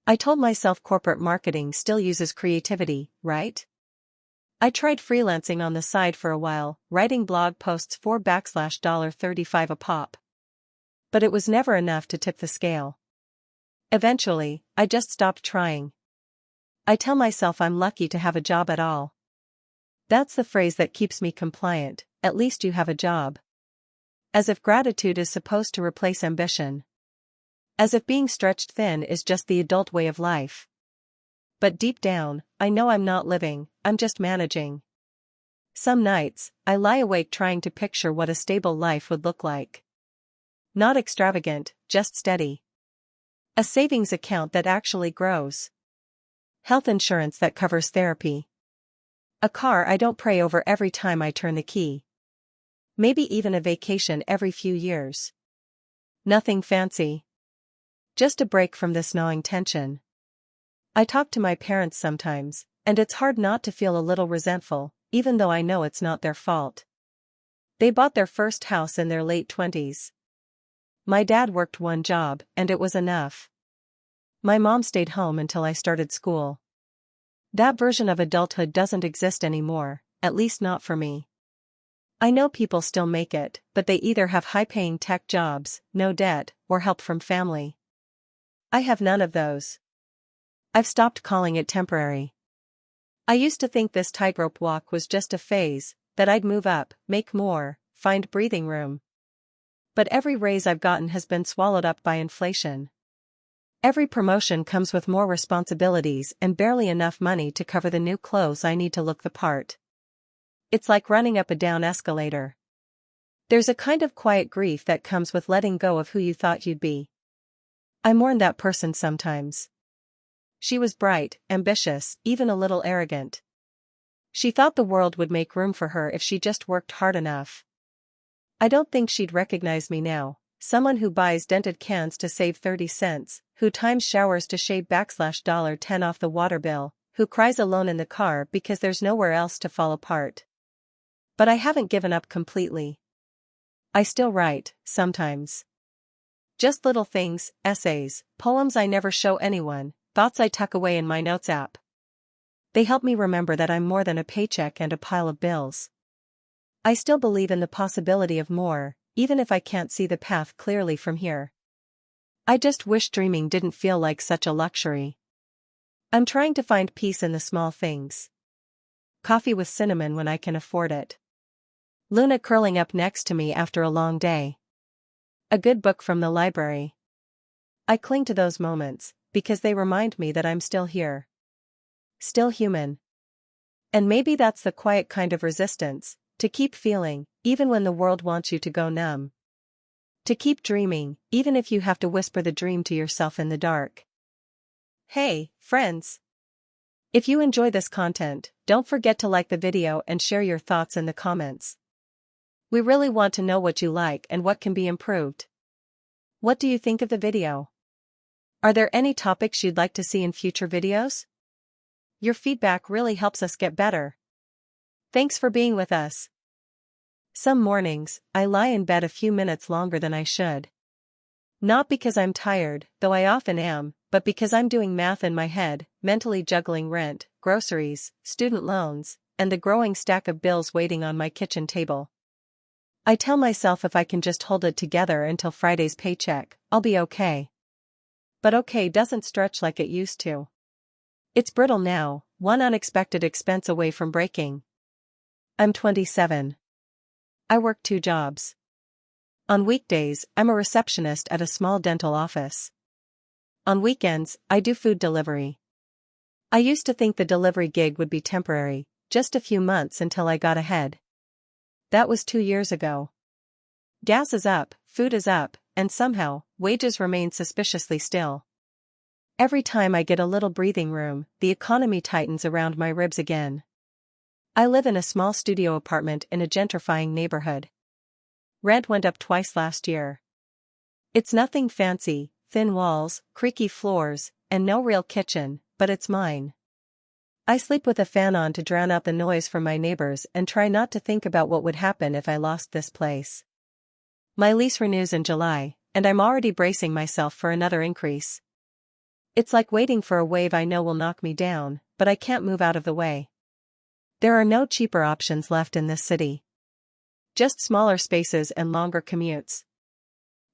I told myself corporate marketing still uses creativity, right? I tried freelancing on the side for a while, writing blog posts for $35 a pop. But it was never enough to tip the scale. Eventually, I just stopped trying. I tell myself I'm lucky to have a job at all. That's the phrase that keeps me compliant, at least you have a job. As if gratitude is supposed to replace ambition. As if being stretched thin is just the adult way of life. But deep down, I know I'm not living, I'm just managing. Some nights, I lie awake trying to picture what a stable life would look like. Not extravagant, just steady. A savings account that actually grows. Health insurance that covers therapy. A car I don't pray over every time I turn the key. Maybe even a vacation every few years. Nothing fancy. Just a break from this gnawing tension. I talk to my parents sometimes, and it's hard not to feel a little resentful, even though I know it's not their fault. They bought their first house in their late 20s. My dad worked one job, and it was enough. My mom stayed home until I started school. That version of adulthood doesn't exist anymore, at least not for me. I know people still make it, but they either have high-paying tech jobs, no debt, or help from family. I have none of those. I've stopped calling it temporary. I used to think this tightrope walk was just a phase, that I'd move up, make more, find breathing room. But every raise I've gotten has been swallowed up by inflation. Every promotion comes with more responsibilities and barely enough money to cover the new clothes I need to look the part. It's like running up a down escalator. There's a kind of quiet grief that comes with letting go of who you thought you'd be. I mourn that person sometimes. She was bright, ambitious, even a little arrogant. She thought the world would make room for her if she just worked hard enough. I don't think she'd recognize me now, someone who buys dented cans to save 30 cents, who times showers to shave $10 off the water bill, who cries alone in the car because there's nowhere else to fall apart. But I haven't given up completely. I still write, sometimes. Just little things, essays, poems I never show anyone, thoughts I tuck away in my notes app. They help me remember that I'm more than a paycheck and a pile of bills. I still believe in the possibility of more, even if I can't see the path clearly from here. I just wish dreaming didn't feel like such a luxury. I'm trying to find peace in the small things. Coffee with cinnamon when I can afford it. Luna curling up next to me after a long day. A good book from the library. I cling to those moments, because they remind me that I'm still here. Still human. And maybe that's the quiet kind of resistance, to keep feeling, even when the world wants you to go numb. To keep dreaming, even if you have to whisper the dream to yourself in the dark. Hey, friends! If you enjoy this content, don't forget to like the video and share your thoughts in the comments. We really want to know what you like and what can be improved. What do you think of the video? Are there any topics you'd like to see in future videos? Your feedback really helps us get better. Thanks for being with us. Some mornings, I lie in bed a few minutes longer than I should. Not because I'm tired, though I often am, but because I'm doing math in my head, mentally juggling rent, groceries, student loans, and the growing stack of bills waiting on my kitchen table. I tell myself if I can just hold it together until Friday's paycheck, I'll be okay. But okay doesn't stretch like it used to. It's brittle now, one unexpected expense away from breaking. I'm 27. I work 2 jobs. On weekdays, I'm a receptionist at a small dental office. On weekends, I do food delivery. I used to think the delivery gig would be temporary, just a few months until I got ahead. That was 2 years ago. Gas is up, food is up, and somehow, wages remain suspiciously still. Every time I get a little breathing room, the economy tightens around my ribs again. I live in a small studio apartment in a gentrifying neighborhood. Rent went up twice last year. It's nothing fancy, thin walls, creaky floors, and no real kitchen, but it's mine. I sleep with a fan on to drown out the noise from my neighbors and try not to think about what would happen if I lost this place. My lease renews in July, and I'm already bracing myself for another increase. It's like waiting for a wave I know will knock me down, but I can't move out of the way. There are no cheaper options left in this city. Just smaller spaces and longer commutes.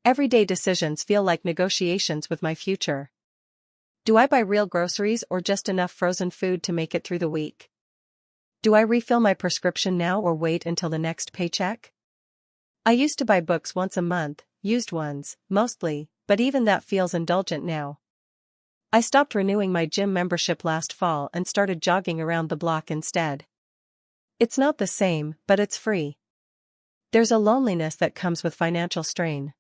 Everyday decisions feel like negotiations with my future. Do I buy real groceries or just enough frozen food to make it through the week? Do I refill my prescription now or wait until the next paycheck? I used to buy books once a month, used ones, mostly, but even that feels indulgent now. I stopped renewing my gym membership last fall and started jogging around the block instead. It's not the same, but it's free. There's a loneliness that comes with financial strain.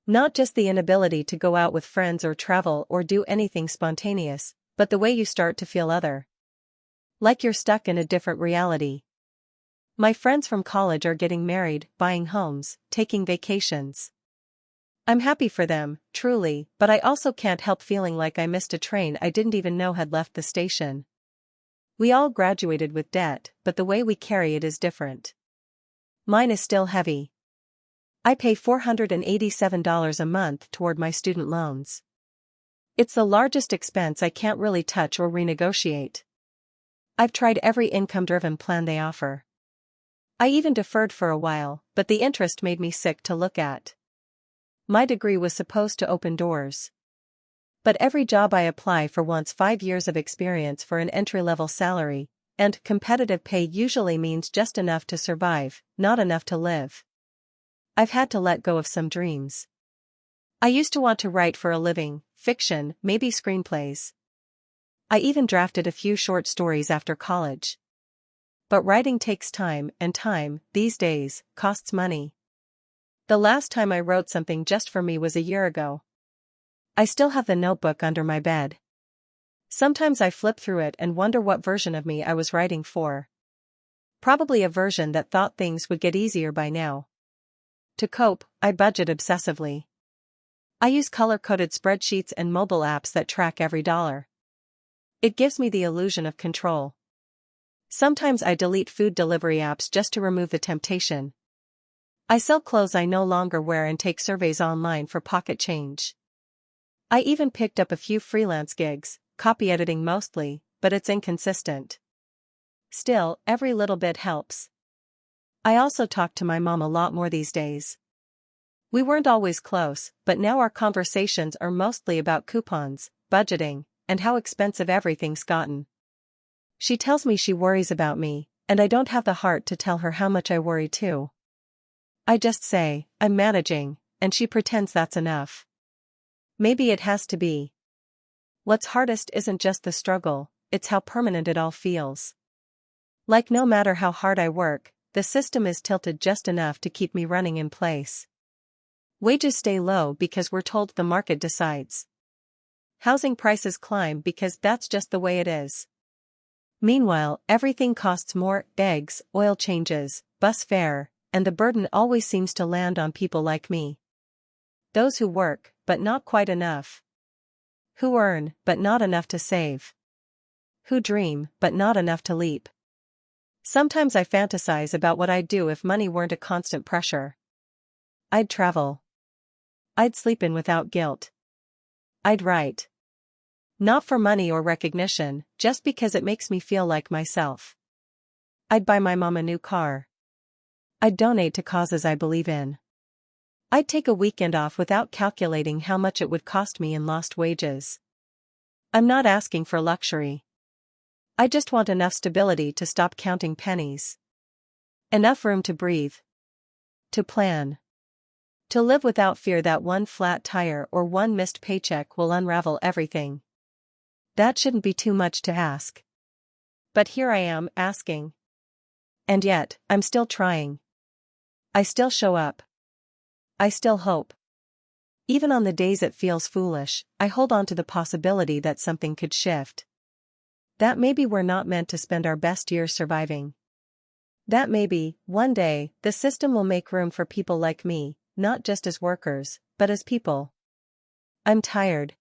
Not just the inability to go out with friends or travel or do anything spontaneous, but the way you start to feel other. Like you're stuck in a different reality. My friends from college are getting married, buying homes, taking vacations. I'm happy for them, truly, but I also can't help feeling like I missed a train I didn't even know had left the station. We all graduated with debt, but the way we carry it is different. Mine is still heavy. I pay $487 a month toward my student loans. It's the largest expense I can't really touch or renegotiate. I've tried every income-driven plan they offer. I even deferred for a while, but the interest made me sick to look at. My degree was supposed to open doors. But every job I apply for wants 5 years of experience for an entry-level salary, and competitive pay usually means just enough to survive, not enough to live. I've had to let go of some dreams. I used to want to write for a living, fiction, maybe screenplays. I even drafted a few short stories after college. But writing takes time, and time, these days, costs money. The last time I wrote something just for me was a year ago. I still have the notebook under my bed. Sometimes I flip through it and wonder what version of me I was writing for. Probably a version that thought things would get easier by now. To cope, I budget obsessively. I use color-coded spreadsheets and mobile apps that track every dollar. It gives me the illusion of control. Sometimes I delete food delivery apps just to remove the temptation. I sell clothes I no longer wear and take surveys online for pocket change. I even picked up a few freelance gigs, copy editing mostly, but it's inconsistent. Still, every little bit helps. I also talk to my mom a lot more these days. We weren't always close, but now our conversations are mostly about coupons, budgeting, and how expensive everything's gotten. She tells me she worries about me, and I don't have the heart to tell her how much I worry too. I just say, I'm managing, and she pretends that's enough. Maybe it has to be. What's hardest isn't just the struggle, it's how permanent it all feels. Like no matter how hard I work, the system is tilted just enough to keep me running in place. Wages stay low because we're told the market decides. Housing prices climb because that's just the way it is. Meanwhile, everything costs more: eggs, oil changes, bus fare, and the burden always seems to land on people like me. Those who work, but not quite enough. Who earn, but not enough to save. Who dream, but not enough to leap. Sometimes I fantasize about what I'd do if money weren't a constant pressure. I'd travel. I'd sleep in without guilt. I'd write. Not for money or recognition, just because it makes me feel like myself. I'd buy my mom a new car. I'd donate to causes I believe in. I'd take a weekend off without calculating how much it would cost me in lost wages. I'm not asking for luxury. I just want enough stability to stop counting pennies. Enough room to breathe. To plan. To live without fear that one flat tire or one missed paycheck will unravel everything. That shouldn't be too much to ask. But here I am, asking. And yet, I'm still trying. I still show up. I still hope. Even on the days it feels foolish, I hold on to the possibility that something could shift. That maybe we're not meant to spend our best years surviving. That maybe, one day, the system will make room for people like me, not just as workers, but as people. I'm tired.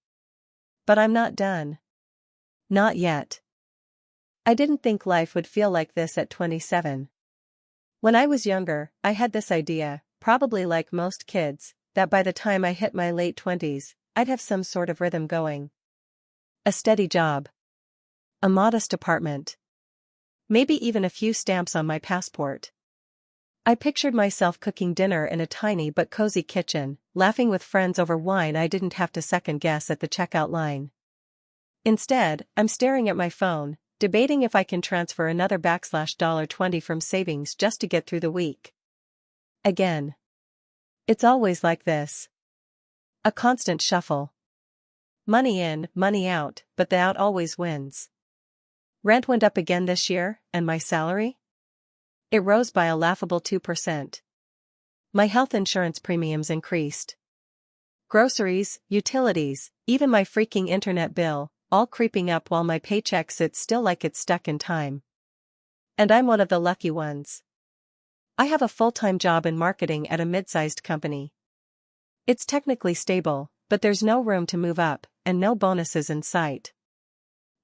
But I'm not done. Not yet. I didn't think life would feel like this at 27. When I was younger, I had this idea, probably like most kids, that by the time I hit my late 20s, I'd have some sort of rhythm going. A steady job. A modest apartment. Maybe even a few stamps on my passport. I pictured myself cooking dinner in a tiny but cozy kitchen, laughing with friends over wine I didn't have to second guess at the checkout line. Instead, I'm staring at my phone, debating if I can transfer another $20 from savings just to get through the week. Again. It's always like this. A constant shuffle. Money in, money out, but the out always wins. Rent went up again this year, and my salary? It rose by a laughable 2%. My health insurance premiums increased. Groceries, utilities, even my freaking internet bill, all creeping up while my paycheck sits still like it's stuck in time. And I'm one of the lucky ones. I have a full-time job in marketing at a mid-sized company. It's technically stable, but there's no room to move up, and no bonuses in sight.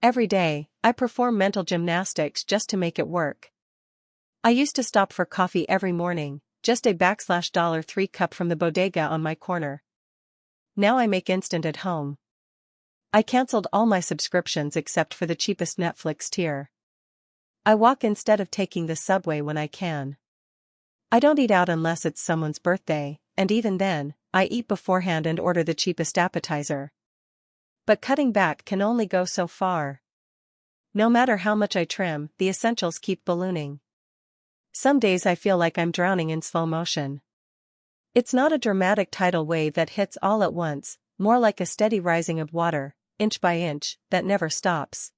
Every day, I perform mental gymnastics just to make it work. I used to stop for coffee every morning, just a $3 cup from the bodega on my corner. Now I make instant at home. I canceled all my subscriptions except for the cheapest Netflix tier. I walk instead of taking the subway when I can. I don't eat out unless it's someone's birthday, and even then, I eat beforehand and order the cheapest appetizer. But cutting back can only go so far. No matter how much I trim, the essentials keep ballooning. Some days I feel like I'm drowning in slow motion. It's not a dramatic tidal wave that hits all at once, more like a steady rising of water, inch by inch, that never stops.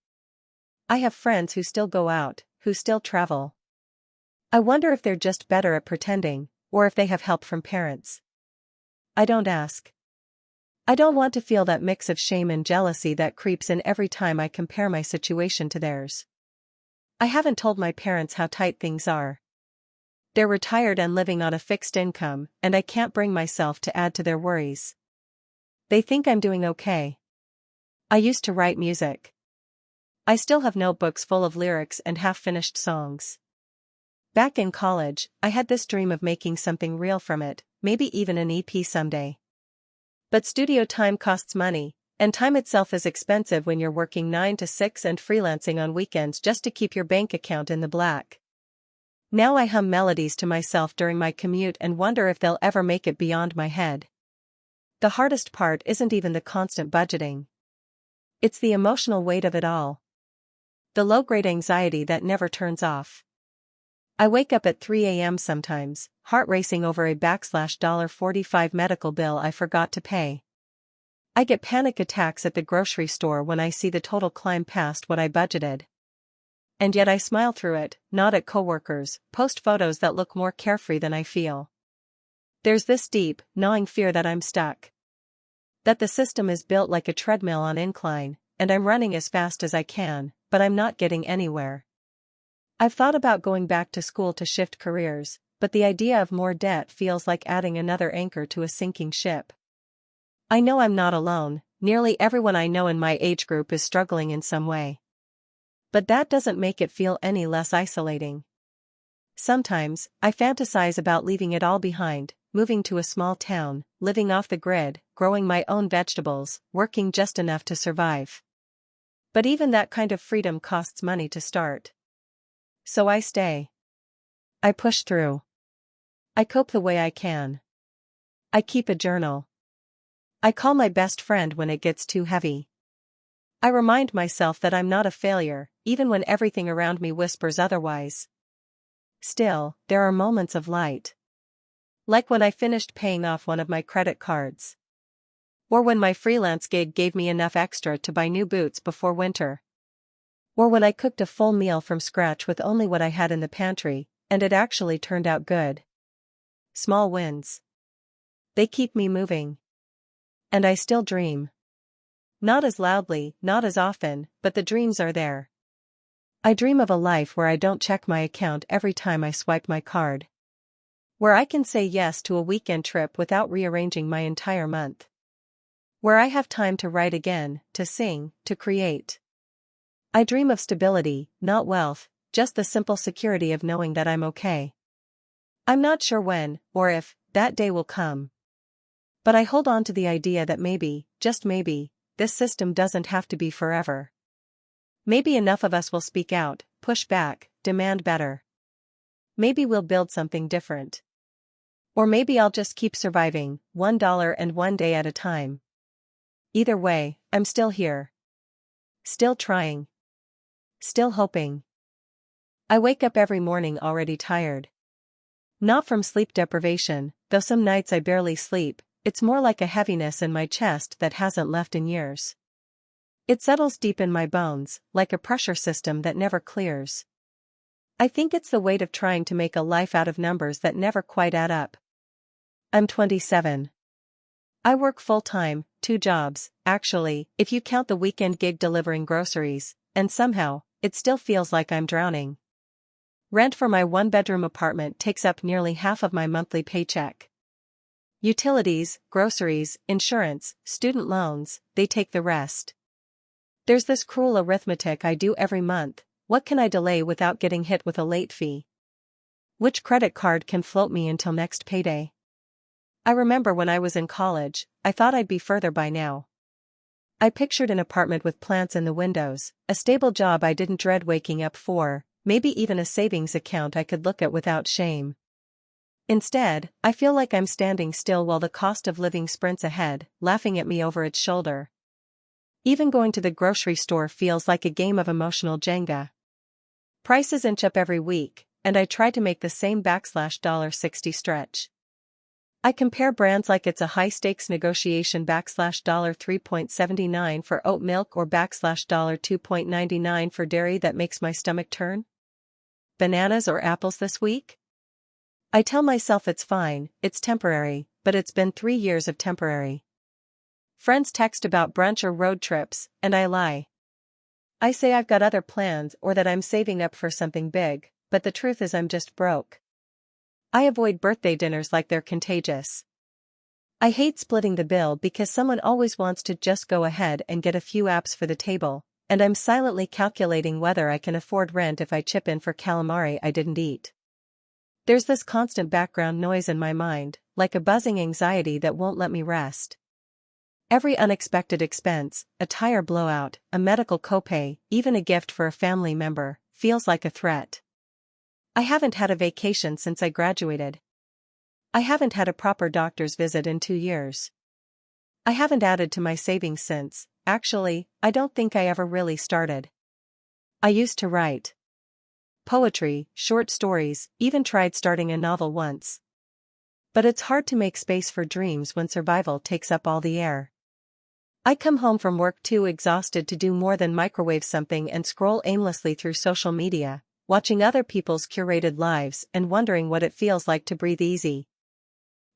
I have friends who still go out, who still travel. I wonder if they're just better at pretending, or if they have help from parents. I don't ask. I don't want to feel that mix of shame and jealousy that creeps in every time I compare my situation to theirs. I haven't told my parents how tight things are. They're retired and living on a fixed income, and I can't bring myself to add to their worries. They think I'm doing okay. I used to write music. I still have notebooks full of lyrics and half-finished songs. Back in college, I had this dream of making something real from it, maybe even an EP someday. But studio time costs money, and time itself is expensive when you're working 9 to 6 and freelancing on weekends just to keep your bank account in the black. Now I hum melodies to myself during my commute and wonder if they'll ever make it beyond my head. The hardest part isn't even the constant budgeting. It's the emotional weight of it all. The low-grade anxiety that never turns off. I wake up at 3 a.m. sometimes, heart racing over a $45 medical bill I forgot to pay. I get panic attacks at the grocery store when I see the total climb past what I budgeted. And yet I smile through it, nod at coworkers, post photos that look more carefree than I feel. There's this deep, gnawing fear that I'm stuck. That the system is built like a treadmill on incline, and I'm running as fast as I can, but I'm not getting anywhere. I've thought about going back to school to shift careers, but the idea of more debt feels like adding another anchor to a sinking ship. I know I'm not alone, nearly everyone I know in my age group is struggling in some way. But that doesn't make it feel any less isolating. Sometimes, I fantasize about leaving it all behind, moving to a small town, living off the grid, growing my own vegetables, working just enough to survive. But even that kind of freedom costs money to start. So I stay. I push through. I cope the way I can. I keep a journal. I call my best friend when it gets too heavy. I remind myself that I'm not a failure, even when everything around me whispers otherwise. Still, there are moments of light. Like when I finished paying off one of my credit cards. Or when my freelance gig gave me enough extra to buy new boots before winter. Or when I cooked a full meal from scratch with only what I had in the pantry, and it actually turned out good. Small wins. They keep me moving. And I still dream. Not as loudly, not as often, but the dreams are there. I dream of a life where I don't check my account every time I swipe my card. Where I can say yes to a weekend trip without rearranging my entire month. Where I have time to write again, to sing, to create. I dream of stability, not wealth, just the simple security of knowing that I'm okay. I'm not sure when, or if, that day will come. But I hold on to the idea that maybe, just maybe, this system doesn't have to be forever. Maybe enough of us will speak out, push back, demand better. Maybe we'll build something different. Or maybe I'll just keep surviving, $1 and one day at a time. Either way, I'm still here. Still trying. Still hoping. I wake up every morning already tired. Not from sleep deprivation, though some nights I barely sleep, it's more like a heaviness in my chest that hasn't left in years. It settles deep in my bones, like a pressure system that never clears. I think it's the weight of trying to make a life out of numbers that never quite add up. I'm 27. I work full-time, 2 jobs, actually, if you count the weekend gig delivering groceries, and somehow, it still feels like I'm drowning. Rent for my 1-bedroom apartment takes up nearly half of my monthly paycheck. Utilities, groceries, insurance, student loans, they take the rest. There's this cruel arithmetic I do every month: what can I delay without getting hit with a late fee? Which credit card can float me until next payday? I remember when I was in college, I thought I'd be further by now. I pictured an apartment with plants in the windows, a stable job I didn't dread waking up for, maybe even a savings account I could look at without shame. Instead, I feel like I'm standing still while the cost of living sprints ahead, laughing at me over its shoulder. Even going to the grocery store feels like a game of emotional Jenga. Prices inch up every week, and I try to make the same $60 stretch. I compare brands like it's a high-stakes negotiation $3.79 for oat milk or $2.99 for dairy that makes my stomach turn. Bananas or apples this week? I tell myself it's fine, it's temporary, but it's been 3 years of temporary. Friends text about brunch or road trips, and I lie. I say I've got other plans or that I'm saving up for something big, but the truth is I'm just broke. I avoid birthday dinners like they're contagious. I hate splitting the bill because someone always wants to just go ahead and get a few apps for the table, and I'm silently calculating whether I can afford rent if I chip in for calamari I didn't eat. There's this constant background noise in my mind, like a buzzing anxiety that won't let me rest. Every unexpected expense, a tire blowout, a medical copay, even a gift for a family member, feels like a threat. I haven't had a vacation since I graduated. I haven't had a proper doctor's visit in 2 years. I haven't added to my savings since, actually, I don't think I ever really started. I used to write poetry, short stories, even tried starting a novel once. But it's hard to make space for dreams when survival takes up all the air. I come home from work too exhausted to do more than microwave something and scroll aimlessly through social media, watching other people's curated lives and wondering what it feels like to breathe easy.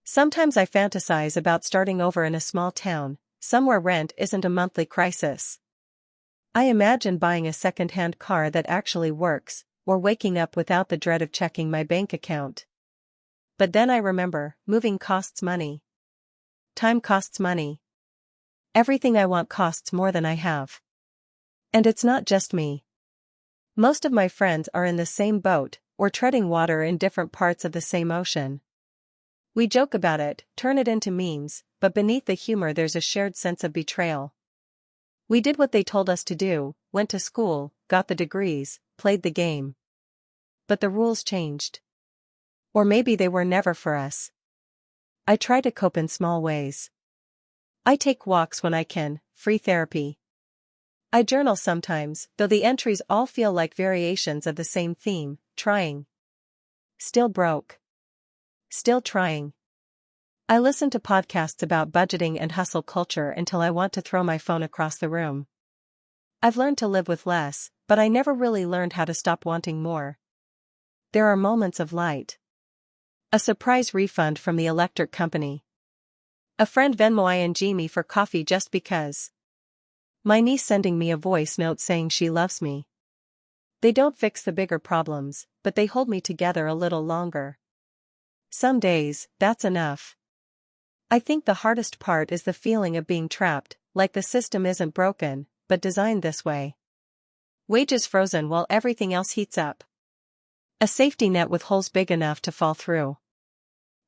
Sometimes I fantasize about starting over in a small town, somewhere rent isn't a monthly crisis. I imagine buying a second-hand car that actually works, or waking up without the dread of checking my bank account. But then I remember, moving costs money. Time costs money. Everything I want costs more than I have. And it's not just me. Most of my friends are in the same boat, or treading water in different parts of the same ocean. We joke about it, turn it into memes, but beneath the humor there's a shared sense of betrayal. We did what they told us to do, went to school, got the degrees, played the game. But the rules changed. Or maybe they were never for us. I try to cope in small ways. I take walks when I can, free therapy. I journal sometimes, though the entries all feel like variations of the same theme, trying. Still broke. Still trying. I listen to podcasts about budgeting and hustle culture until I want to throw my phone across the room. I've learned to live with less, but I never really learned how to stop wanting more. There are moments of light. A surprise refund from the electric company. A friend Venmo me for coffee just because. My niece sending me a voice note saying she loves me. They don't fix the bigger problems, but they hold me together a little longer. Some days, that's enough. I think the hardest part is the feeling of being trapped, like the system isn't broken, but designed this way. Wages frozen while everything else heats up. A safety net with holes big enough to fall through.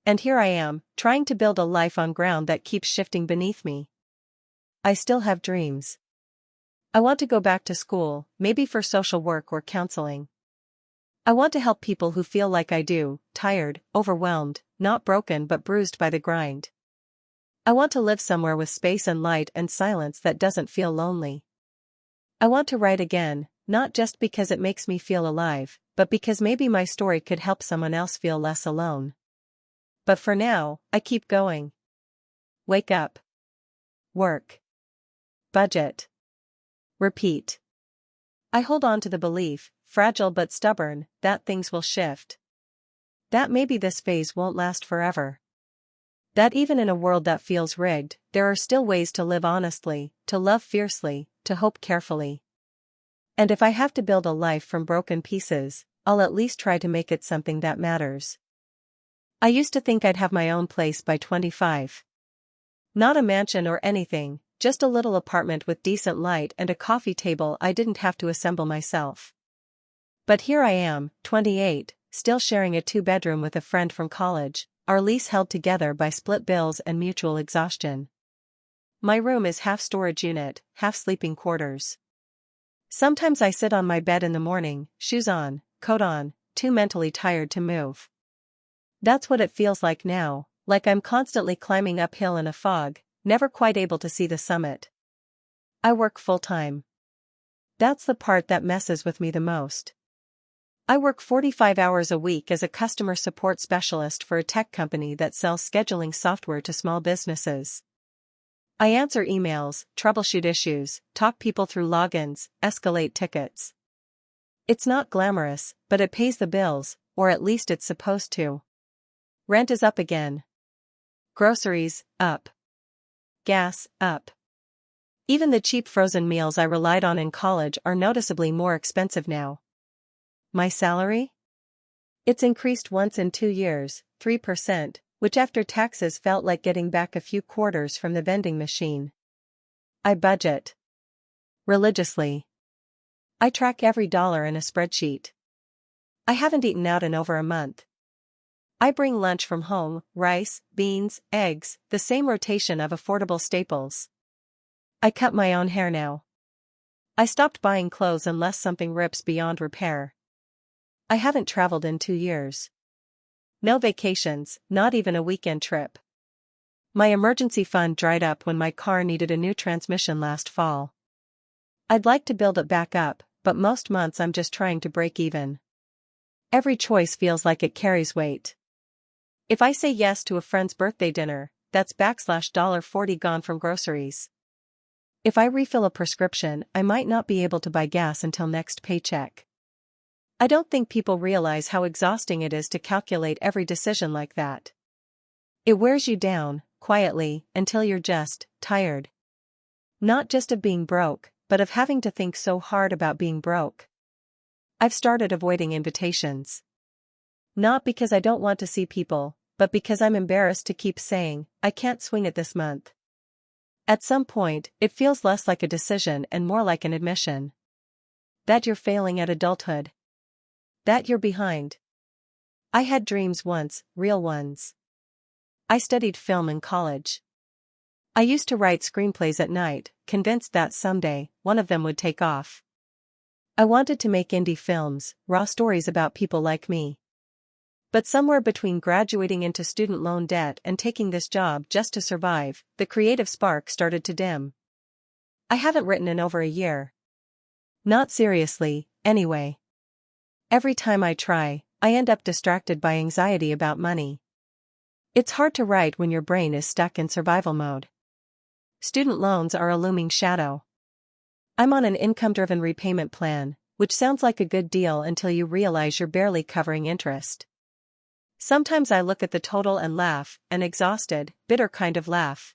And here I am, trying to build a life on ground that keeps shifting beneath me. I still have dreams. I want to go back to school, maybe for social work or counseling. I want to help people who feel like I do, tired, overwhelmed, not broken but bruised by the grind. I want to live somewhere with space and light and silence that doesn't feel lonely. I want to write again, not just because it makes me feel alive, but because maybe my story could help someone else feel less alone. But for now, I keep going. Wake up. Work. Budget. Repeat. I hold on to the belief, fragile but stubborn, that things will shift. That maybe this phase won't last forever. That even in a world that feels rigged, there are still ways to live honestly, to love fiercely, to hope carefully. And if I have to build a life from broken pieces, I'll at least try to make it something that matters. I used to think I'd have my own place by 25. Not a mansion or anything, just a little apartment with decent light and a coffee table I didn't have to assemble myself. But here I am, 28, still sharing a 2-bedroom with a friend from college, our lease held together by split bills and mutual exhaustion. My room is half storage unit, half sleeping quarters. Sometimes I sit on my bed in the morning, shoes on, coat on, too mentally tired to move. That's what it feels like now, like I'm constantly climbing uphill in a fog, never quite able to see the summit. I work full-time. That's the part that messes with me the most. I work 45 hours a week as a customer support specialist for a tech company that sells scheduling software to small businesses. I answer emails, troubleshoot issues, talk people through logins, escalate tickets. It's not glamorous, but it pays the bills, or at least it's supposed to. Rent is up again. Groceries, up. gas, up. Even the cheap frozen meals I relied on in college are noticeably more expensive now. My salary? It's increased once in 2 years, 3%, which after taxes felt like getting back a few quarters from the vending machine. I budget religiously. I track every dollar in a spreadsheet. I haven't eaten out in over a month. I bring lunch from home, rice, beans, eggs, the same rotation of affordable staples. I cut my own hair now. I stopped buying clothes unless something rips beyond repair. I haven't traveled in 2 years. No vacations, not even a weekend trip. My emergency fund dried up when my car needed a new transmission last fall. I'd like to build it back up, but most months I'm just trying to break even. Every choice feels like it carries weight. If I say yes to a friend's birthday dinner, that's $40 gone from groceries. If I refill a prescription, I might not be able to buy gas until next paycheck. I don't think people realize how exhausting it is to calculate every decision like that. It wears you down, quietly, until you're just tired. Not just of being broke, but of having to think so hard about being broke. I've started avoiding invitations. Not because I don't want to see people, but because I'm embarrassed to keep saying, I can't swing it this month. At some point, it feels less like a decision and more like an admission. That you're failing at adulthood. That you're behind. I had dreams once, real ones. I studied film in college. I used to write screenplays at night, convinced that someday, one of them would take off. I wanted to make indie films, raw stories about people like me. But somewhere between graduating into student loan debt and taking this job just to survive, the creative spark started to dim. I haven't written in over a year. Not seriously, anyway. Every time I try, I end up distracted by anxiety about money. It's hard to write when your brain is stuck in survival mode. Student loans are a looming shadow. I'm on an income-driven repayment plan, which sounds like a good deal until you realize you're barely covering interest. Sometimes I look at the total and laugh, an exhausted, bitter kind of laugh.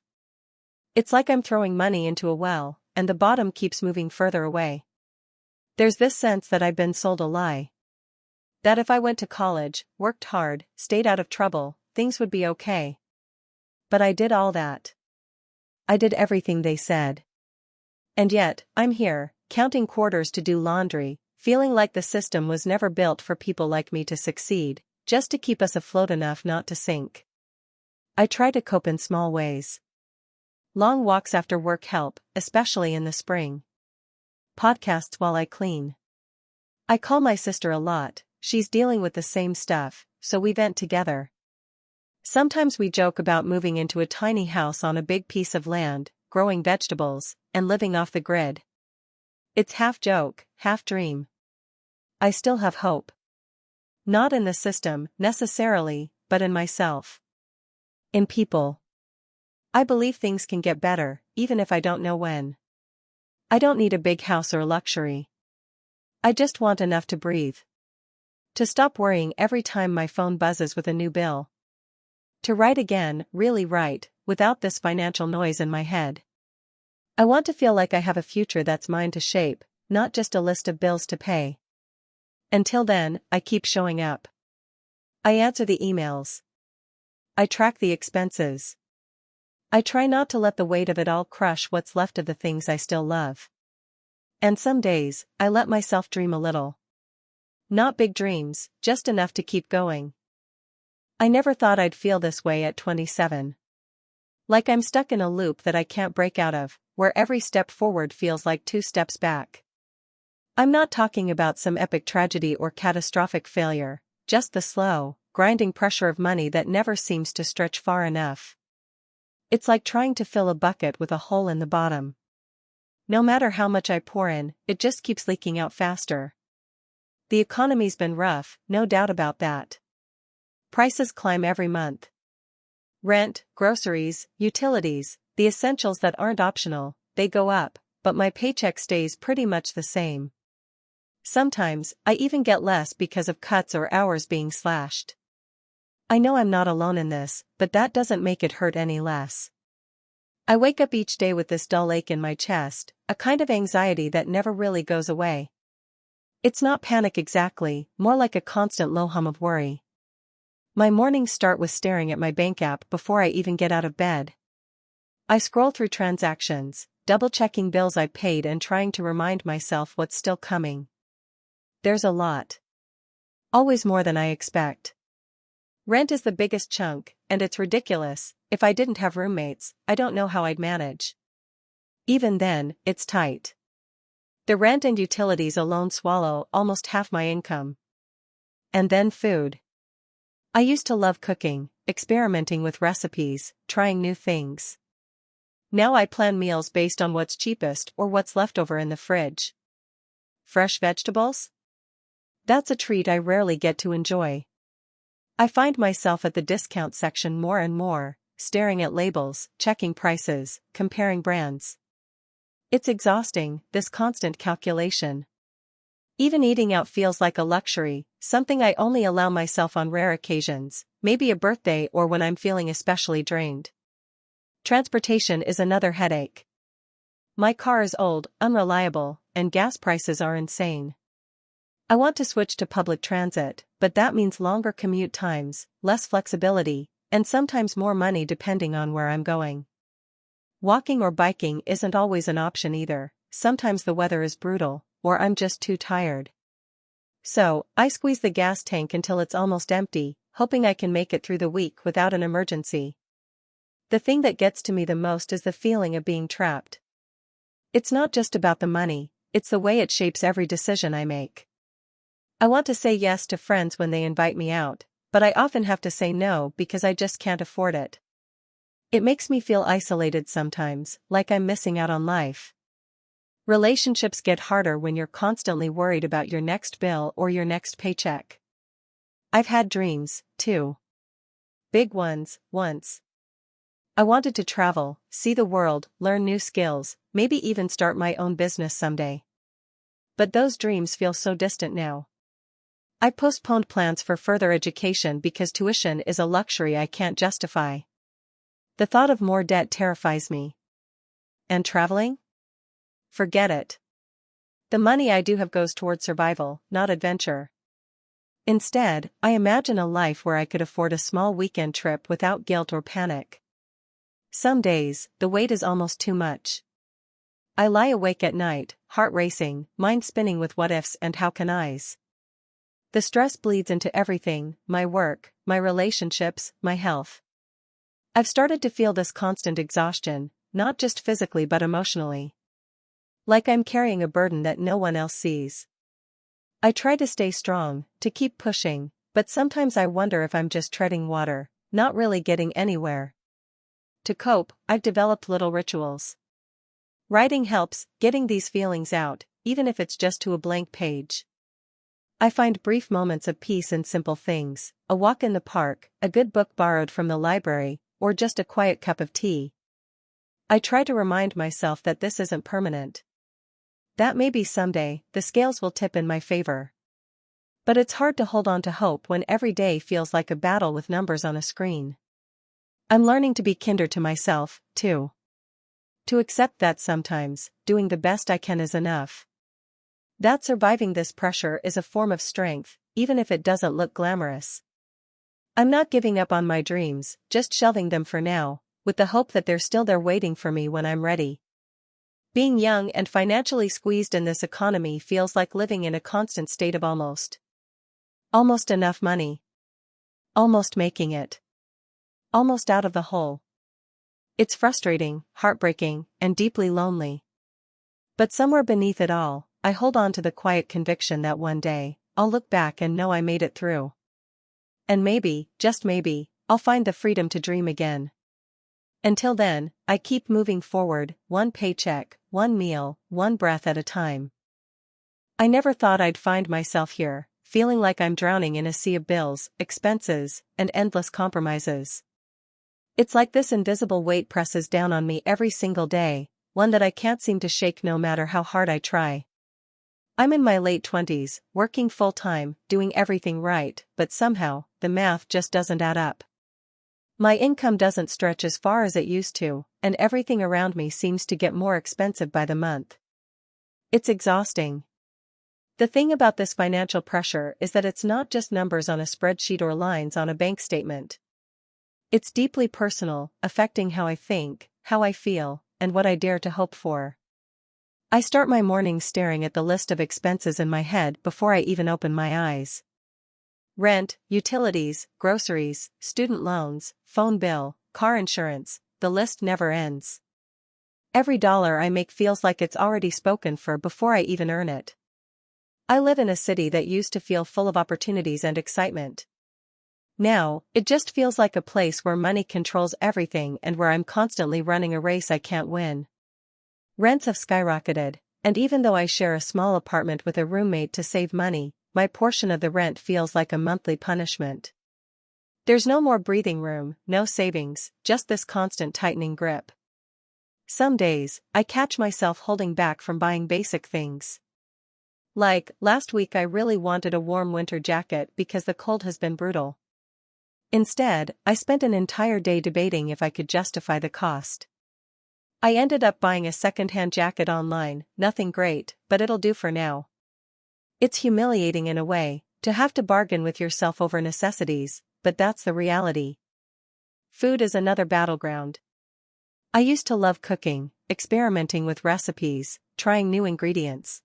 It's like I'm throwing money into a well, and the bottom keeps moving further away. There's this sense that I've been sold a lie. That if I went to college, worked hard, stayed out of trouble, things would be okay. But I did all that. I did everything they said. And yet, I'm here, counting quarters to do laundry, feeling like the system was never built for people like me to succeed, just to keep us afloat enough not to sink. I try to cope in small ways. Long walks after work help, especially in the spring. Podcasts while I clean. I call my sister a lot. She's dealing with the same stuff, so we vent together. Sometimes we joke about moving into a tiny house on a big piece of land, growing vegetables, and living off the grid. It's half joke, half dream. I still have hope. Not in the system, necessarily, but in myself. In people. I believe things can get better, even if I don't know when. I don't need a big house or luxury. I just want enough to breathe. To stop worrying every time my phone buzzes with a new bill. To write again, really write, without this financial noise in my head. I want to feel like I have a future that's mine to shape, not just a list of bills to pay. Until then, I keep showing up. I answer the emails. I track the expenses. I try not to let the weight of it all crush what's left of the things I still love. And some days, I let myself dream a little. Not big dreams, just enough to keep going. I never thought I'd feel this way at 27. Like I'm stuck in a loop that I can't break out of, where every step forward feels like 2 steps back. I'm not talking about some epic tragedy or catastrophic failure, just the slow, grinding pressure of money that never seems to stretch far enough. It's like trying to fill a bucket with a hole in the bottom. No matter how much I pour in, it just keeps leaking out faster. The economy's been rough, no doubt about that. Prices climb every month. Rent, groceries, utilities, the essentials that aren't optional, they go up, but my paycheck stays pretty much the same. Sometimes, I even get less because of cuts or hours being slashed. I know I'm not alone in this, but that doesn't make it hurt any less. I wake up each day with this dull ache in my chest, a kind of anxiety that never really goes away. It's not panic exactly, more like a constant low hum of worry. My mornings start with staring at my bank app before I even get out of bed. I scroll through transactions, double-checking bills I paid and trying to remind myself what's still coming. There's a lot. Always more than I expect. Rent is the biggest chunk, and it's ridiculous. If I didn't have roommates, I don't know how I'd manage. Even then, it's tight. The rent and utilities alone swallow almost half my income. And then food. I used to love cooking, experimenting with recipes, trying new things. Now I plan meals based on what's cheapest or what's left over in the fridge. Fresh vegetables? That's a treat I rarely get to enjoy. I find myself at the discount section more and more, staring at labels, checking prices, comparing brands. It's exhausting, this constant calculation. Even eating out feels like a luxury, something I only allow myself on rare occasions, maybe a birthday or when I'm feeling especially drained. Transportation is another headache. My car is old, unreliable, and gas prices are insane. I want to switch to public transit, but that means longer commute times, less flexibility, and sometimes more money depending on where I'm going. Walking or biking isn't always an option either, sometimes the weather is brutal, or I'm just too tired. So, I squeeze the gas tank until it's almost empty, hoping I can make it through the week without an emergency. The thing that gets to me the most is the feeling of being trapped. It's not just about the money, it's the way it shapes every decision I make. I want to say yes to friends when they invite me out, but I often have to say no because I just can't afford it. It makes me feel isolated sometimes, like I'm missing out on life. Relationships get harder when you're constantly worried about your next bill or your next paycheck. I've had dreams, too. Big ones, once. I wanted to travel, see the world, learn new skills, maybe even start my own business someday. But those dreams feel so distant now. I postponed plans for further education because tuition is a luxury I can't justify. The thought of more debt terrifies me. And traveling? Forget it. The money I do have goes toward survival, not adventure. Instead, I imagine a life where I could afford a small weekend trip without guilt or panic. Some days, the weight is almost too much. I lie awake at night, heart racing, mind spinning with what-ifs and how-can-Is. The stress bleeds into everything, my work, my relationships, my health. I've started to feel this constant exhaustion, not just physically but emotionally. Like I'm carrying a burden that no one else sees. I try to stay strong, to keep pushing, but sometimes I wonder if I'm just treading water, not really getting anywhere. To cope, I've developed little rituals. Writing helps, getting these feelings out, even if it's just to a blank page. I find brief moments of peace in simple things, a walk in the park, a good book borrowed from the library, or just a quiet cup of tea. I try to remind myself that this isn't permanent. That maybe someday, the scales will tip in my favor. But it's hard to hold on to hope when every day feels like a battle with numbers on a screen. I'm learning to be kinder to myself, too. To accept that sometimes, doing the best I can is enough. That surviving this pressure is a form of strength, even if it doesn't look glamorous. I'm not giving up on my dreams, just shelving them for now, with the hope that they're still there waiting for me when I'm ready. Being young and financially squeezed in this economy feels like living in a constant state of almost. Almost enough money. Almost making it. Almost out of the hole. It's frustrating, heartbreaking, and deeply lonely. But somewhere beneath it all, I hold on to the quiet conviction that one day, I'll look back and know I made it through. And maybe, just maybe, I'll find the freedom to dream again. Until then, I keep moving forward, one paycheck, one meal, one breath at a time. I never thought I'd find myself here, feeling like I'm drowning in a sea of bills, expenses, and endless compromises. It's like this invisible weight presses down on me every single day, one that I can't seem to shake no matter how hard I try. I'm in my late 20s, working full-time, doing everything right, but somehow, the math just doesn't add up. My income doesn't stretch as far as it used to, and everything around me seems to get more expensive by the month. It's exhausting. The thing about this financial pressure is that it's not just numbers on a spreadsheet or lines on a bank statement. It's deeply personal, affecting how I think, how I feel, and what I dare to hope for. I start my morning staring at the list of expenses in my head before I even open my eyes. Rent, utilities, groceries, student loans, phone bill, car insurance, the list never ends. Every dollar I make feels like it's already spoken for before I even earn it. I live in a city that used to feel full of opportunities and excitement. Now, it just feels like a place where money controls everything and where I'm constantly running a race I can't win. Rents have skyrocketed, and even though I share a small apartment with a roommate to save money, my portion of the rent feels like a monthly punishment. There's no more breathing room, no savings, just this constant tightening grip. Some days, I catch myself holding back from buying basic things. Like, last week I really wanted a warm winter jacket because the cold has been brutal. Instead, I spent an entire day debating if I could justify the cost. I ended up buying a second-hand jacket online, nothing great, but it'll do for now. It's humiliating in a way, to have to bargain with yourself over necessities, but that's the reality. Food is another battleground. I used to love cooking, experimenting with recipes, trying new ingredients.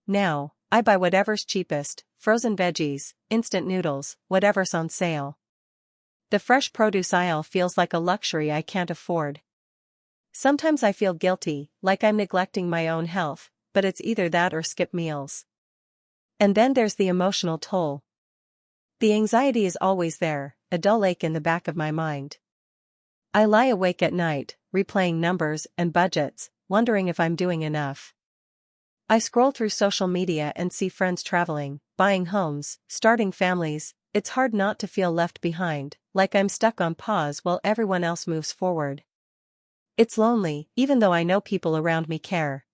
Now, I buy whatever's cheapest, frozen veggies, instant noodles, whatever's on sale. The fresh produce aisle feels like a luxury I can't afford. Sometimes I feel guilty, like I'm neglecting my own health, but it's either that or skip meals. And then there's the emotional toll. The anxiety is always there, a dull ache in the back of my mind. I lie awake at night, replaying numbers and budgets, wondering if I'm doing enough. I scroll through social media and see friends traveling, buying homes, starting families. It's hard not to feel left behind, like I'm stuck on pause while everyone else moves forward. It's lonely, even though I know people around me care.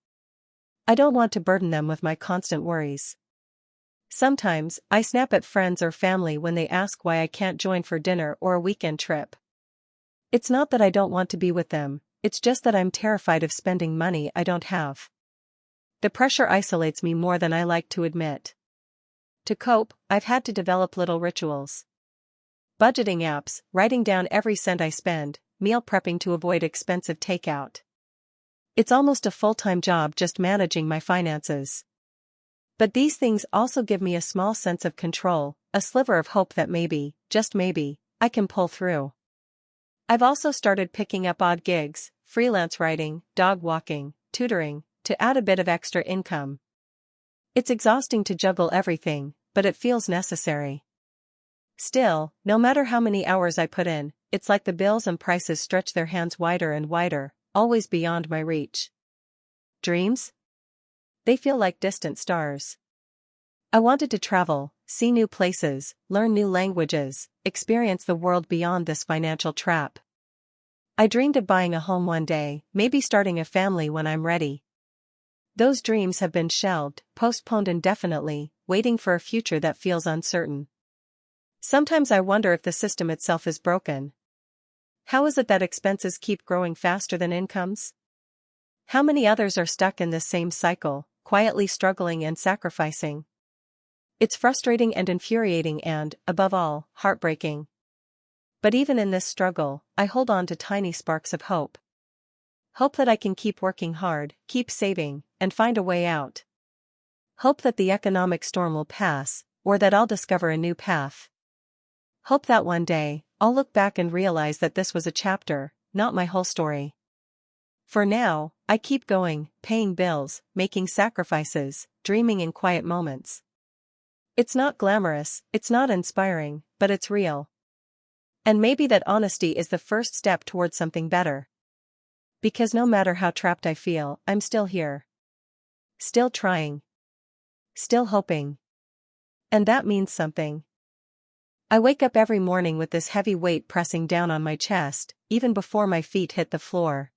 I don't want to burden them with my constant worries. Sometimes, I snap at friends or family when they ask why I can't join for dinner or a weekend trip. It's not that I don't want to be with them, it's just that I'm terrified of spending money I don't have. The pressure isolates me more than I like to admit. To cope, I've had to develop little rituals. Budgeting apps, writing down every cent I spend, meal prepping to avoid expensive takeout. It's almost a full-time job just managing my finances. But these things also give me a small sense of control, a sliver of hope that maybe, just maybe, I can pull through. I've also started picking up odd gigs, freelance writing, dog walking, tutoring, to add a bit of extra income. It's exhausting to juggle everything, but it feels necessary. Still, no matter how many hours I put in, it's like the bills and prices stretch their hands wider and wider, always beyond my reach. Dreams? They feel like distant stars. I wanted to travel, see new places, learn new languages, experience the world beyond this financial trap. I dreamed of buying a home one day, maybe starting a family when I'm ready. Those dreams have been shelved, postponed indefinitely, waiting for a future that feels uncertain. Sometimes I wonder if the system itself is broken. How is it that expenses keep growing faster than incomes? How many others are stuck in this same cycle, quietly struggling and sacrificing? It's frustrating and infuriating and, above all, heartbreaking. But even in this struggle, I hold on to tiny sparks of hope. Hope that I can keep working hard, keep saving, and find a way out. Hope that the economic storm will pass, or that I'll discover a new path. Hope that one day, I'll look back and realize that this was a chapter, not my whole story. For now, I keep going, paying bills, making sacrifices, dreaming in quiet moments. It's not glamorous, it's not inspiring, but it's real. And maybe that honesty is the first step towards something better. Because no matter how trapped I feel, I'm still here. Still trying. Still hoping. And that means something. I wake up every morning with this heavy weight pressing down on my chest, even before my feet hit the floor.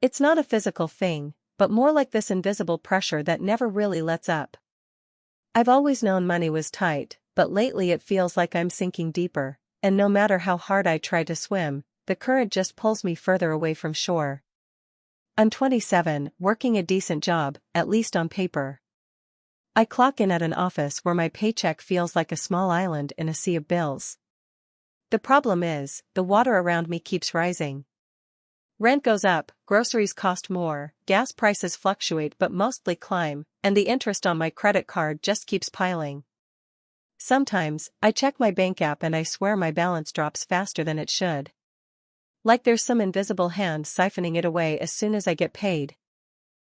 It's not a physical thing, but more like this invisible pressure that never really lets up. I've always known money was tight, but lately it feels like I'm sinking deeper. and no matter how hard I try to swim, the current just pulls me further away from shore. I'm 27, working a decent job, at least on paper. I clock in at an office where my paycheck feels like a small island in a sea of bills. The problem is, the water around me keeps rising. Rent goes up, groceries cost more, gas prices fluctuate but mostly climb, and the interest on my credit card just keeps piling. Sometimes, I check my bank app and I swear my balance drops faster than it should. Like there's some invisible hand siphoning it away as soon as I get paid.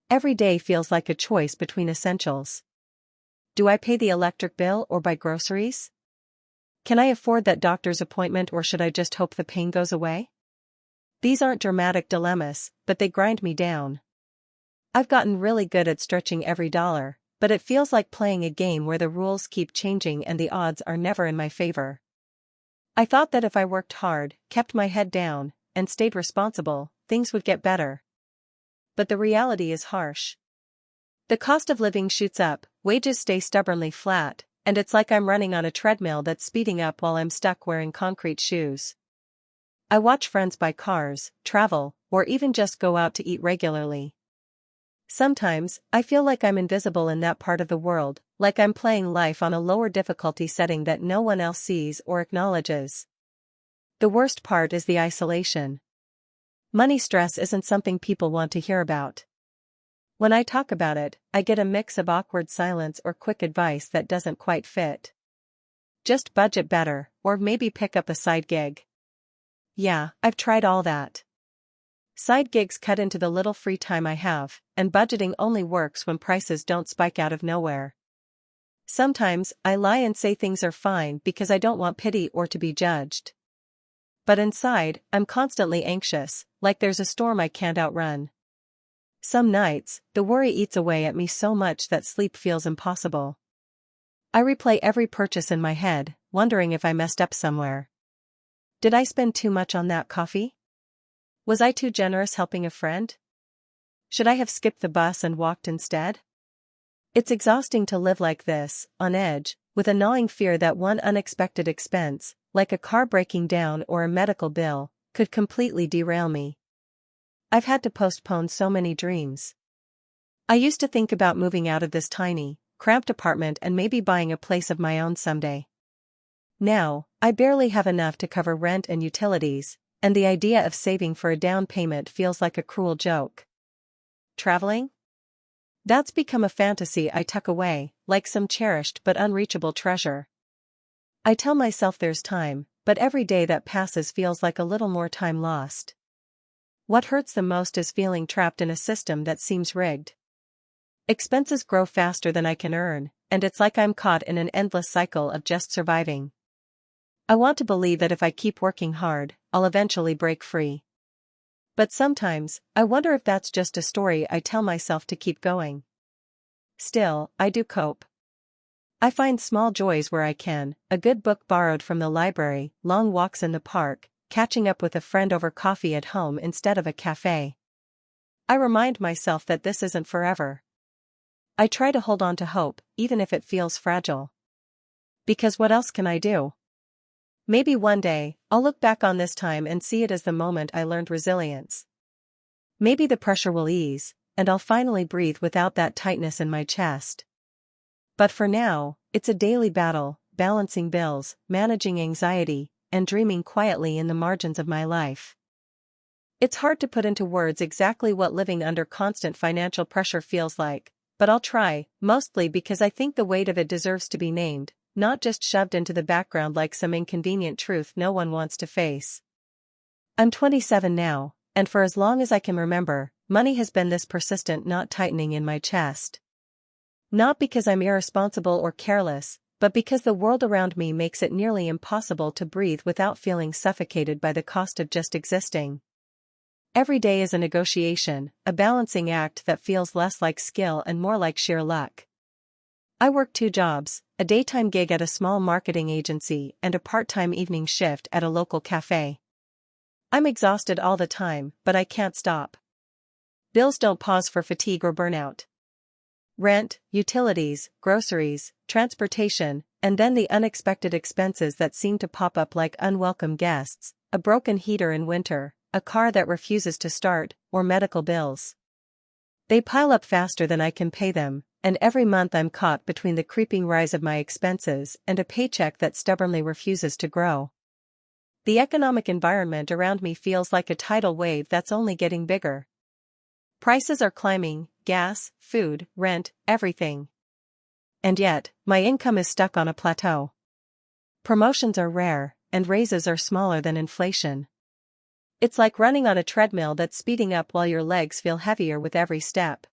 Every day feels like a choice between essentials. Do I pay the electric bill or buy groceries? Can I afford that doctor's appointment or should I just hope the pain goes away? These aren't dramatic dilemmas, but they grind me down. I've gotten really good at stretching every dollar, but it feels like playing a game where the rules keep changing and the odds are never in my favor. I thought that if I worked hard, kept my head down, and stayed responsible, things would get better. But the reality is harsh. The cost of living shoots up, wages stay stubbornly flat, and it's like I'm running on a treadmill that's speeding up while I'm stuck wearing concrete shoes. I watch friends buy cars, travel, or even just go out to eat regularly. Sometimes, I feel like I'm invisible in that part of the world, like I'm playing life on a lower difficulty setting that no one else sees or acknowledges. The worst part is the isolation. Money stress isn't something people want to hear about. When I talk about it, I get a mix of awkward silence or quick advice that doesn't quite fit. Just budget better, or maybe pick up a side gig. Yeah, I've tried all that. Side gigs cut into the little free time I have, and budgeting only works when prices don't spike out of nowhere. Sometimes, I lie and say things are fine because I don't want pity or to be judged. But inside, I'm constantly anxious, like there's a storm I can't outrun. Some nights, the worry eats away at me so much that sleep feels impossible. I replay every purchase in my head, wondering if I messed up somewhere. Did I spend too much on that coffee? Was I too generous helping a friend? Should I have skipped the bus and walked instead? It's exhausting to live like this, on edge, with a gnawing fear that one unexpected expense, like a car breaking down or a medical bill, could completely derail me. I've had to postpone so many dreams. I used to think about moving out of this tiny, cramped apartment and maybe buying a place of my own someday. Now, I barely have enough to cover rent and utilities, and the idea of saving for a down payment feels like a cruel joke. Traveling? That's become a fantasy I tuck away, like some cherished but unreachable treasure. I tell myself there's time, but every day that passes feels like a little more time lost. What hurts the most is feeling trapped in a system that seems rigged. Expenses grow faster than I can earn, and it's like I'm caught in an endless cycle of just surviving. I want to believe that if I keep working hard, I'll eventually break free. But sometimes, I wonder if that's just a story I tell myself to keep going. Still, I do cope. I find small joys where I can, a good book borrowed from the library, long walks in the park, catching up with a friend over coffee at home instead of a cafe. I remind myself that this isn't forever. I try to hold on to hope, even if it feels fragile. Because what else can I do? Maybe one day, I'll look back on this time and see it as the moment I learned resilience. Maybe the pressure will ease, and I'll finally breathe without that tightness in my chest. But for now, it's a daily battle, balancing bills, managing anxiety, and dreaming quietly in the margins of my life. It's hard to put into words exactly what living under constant financial pressure feels like, but I'll try, mostly because I think the weight of it deserves to be named, not just shoved into the background like some inconvenient truth no one wants to face. I'm 27 now, and for as long as I can remember, money has been this persistent knot tightening in my chest. Not because I'm irresponsible or careless, but because the world around me makes it nearly impossible to breathe without feeling suffocated by the cost of just existing. Every day is a negotiation, a balancing act that feels less like skill and more like sheer luck. I work 2 jobs, a daytime gig at a small marketing agency and a part-time evening shift at a local cafe. I'm exhausted all the time, but I can't stop. Bills don't pause for fatigue or burnout. Rent, utilities, groceries, transportation, and then the unexpected expenses that seem to pop up like unwelcome guests, a broken heater in winter, a car that refuses to start, or medical bills. They pile up faster than I can pay them, and every month I'm caught between the creeping rise of my expenses and a paycheck that stubbornly refuses to grow. The economic environment around me feels like a tidal wave that's only getting bigger. Prices are climbing: gas, food, rent, everything. And yet, my income is stuck on a plateau. Promotions are rare, and raises are smaller than inflation. It's like running on a treadmill that's speeding up while your legs feel heavier with every step.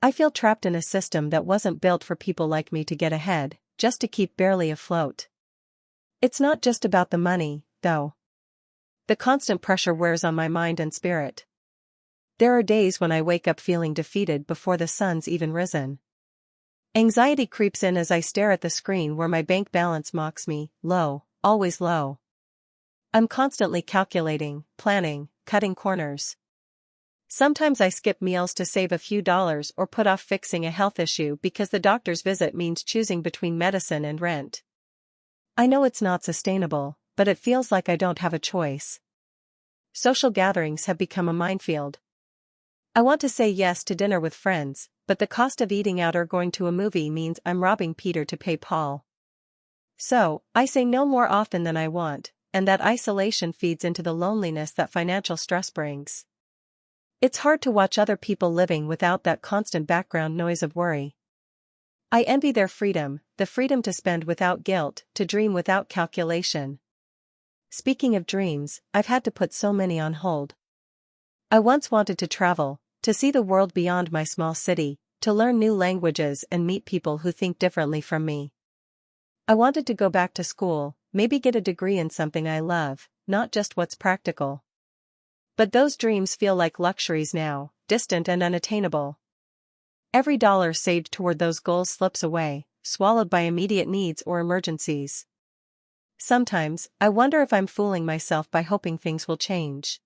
I feel trapped in a system that wasn't built for people like me to get ahead, just to keep barely afloat. It's not just about the money, though. The constant pressure wears on my mind and spirit. There are days when I wake up feeling defeated before the sun's even risen. Anxiety creeps in as I stare at the screen where my bank balance mocks me: low, always low. I'm constantly calculating, planning, cutting corners. Sometimes I skip meals to save a few dollars or put off fixing a health issue because the doctor's visit means choosing between medicine and rent. I know it's not sustainable, but it feels like I don't have a choice. Social gatherings have become a minefield. I want to say yes to dinner with friends, but the cost of eating out or going to a movie means I'm robbing Peter to pay Paul. So, I say no more often than I want, and that isolation feeds into the loneliness that financial stress brings. It's hard to watch other people living without that constant background noise of worry. I envy their freedom, the freedom to spend without guilt, to dream without calculation. Speaking of dreams, I've had to put so many on hold. I once wanted to travel, to see the world beyond my small city, to learn new languages and meet people who think differently from me. I wanted to go back to school, maybe get a degree in something I love, not just what's practical. But those dreams feel like luxuries now, distant and unattainable. Every dollar saved toward those goals slips away, swallowed by immediate needs or emergencies. Sometimes, I wonder if I'm fooling myself by hoping things will change.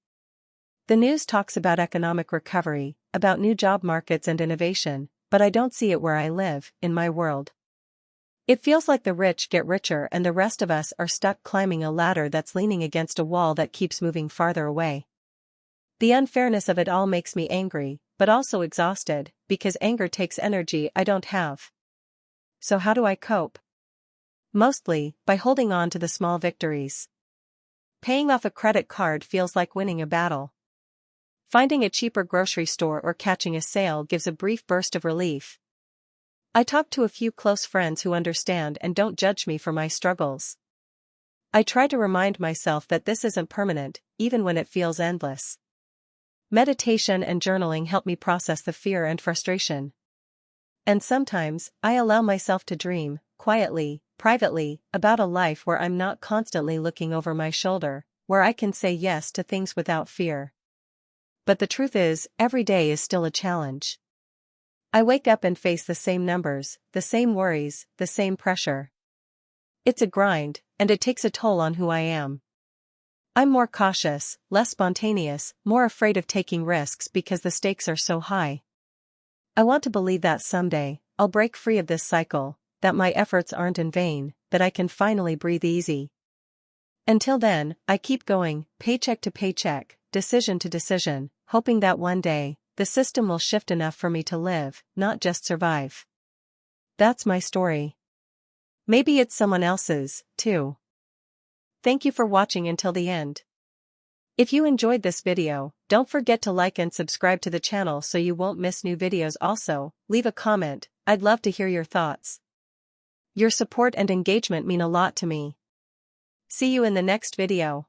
The news talks about economic recovery, about new job markets and innovation, but I don't see it where I live, in my world. It feels like the rich get richer and the rest of us are stuck climbing a ladder that's leaning against a wall that keeps moving farther away. The unfairness of it all makes me angry, but also exhausted, because anger takes energy I don't have. So how do I cope? Mostly, by holding on to the small victories. Paying off a credit card feels like winning a battle. Finding a cheaper grocery store or catching a sale gives a brief burst of relief. I talk to a few close friends who understand and don't judge me for my struggles. I try to remind myself that this isn't permanent, even when it feels endless. Meditation and journaling help me process the fear and frustration. And sometimes, I allow myself to dream, quietly, privately, about a life where I'm not constantly looking over my shoulder, where I can say yes to things without fear. But the truth is, every day is still a challenge. I wake up and face the same numbers, the same worries, the same pressure. It's a grind, and it takes a toll on who I am. I'm more cautious, less spontaneous, more afraid of taking risks because the stakes are so high. I want to believe that someday, I'll break free of this cycle, that my efforts aren't in vain, that I can finally breathe easy. Until then, I keep going, paycheck to paycheck, decision to decision, hoping that one day, the system will shift enough for me to live, not just survive. That's my story. Maybe it's someone else's, too. Thank you for watching until the end. If you enjoyed this video, don't forget to like and subscribe to the channel so you won't miss new videos. Also, leave a comment, I'd love to hear your thoughts. Your support and engagement mean a lot to me. See you in the next video.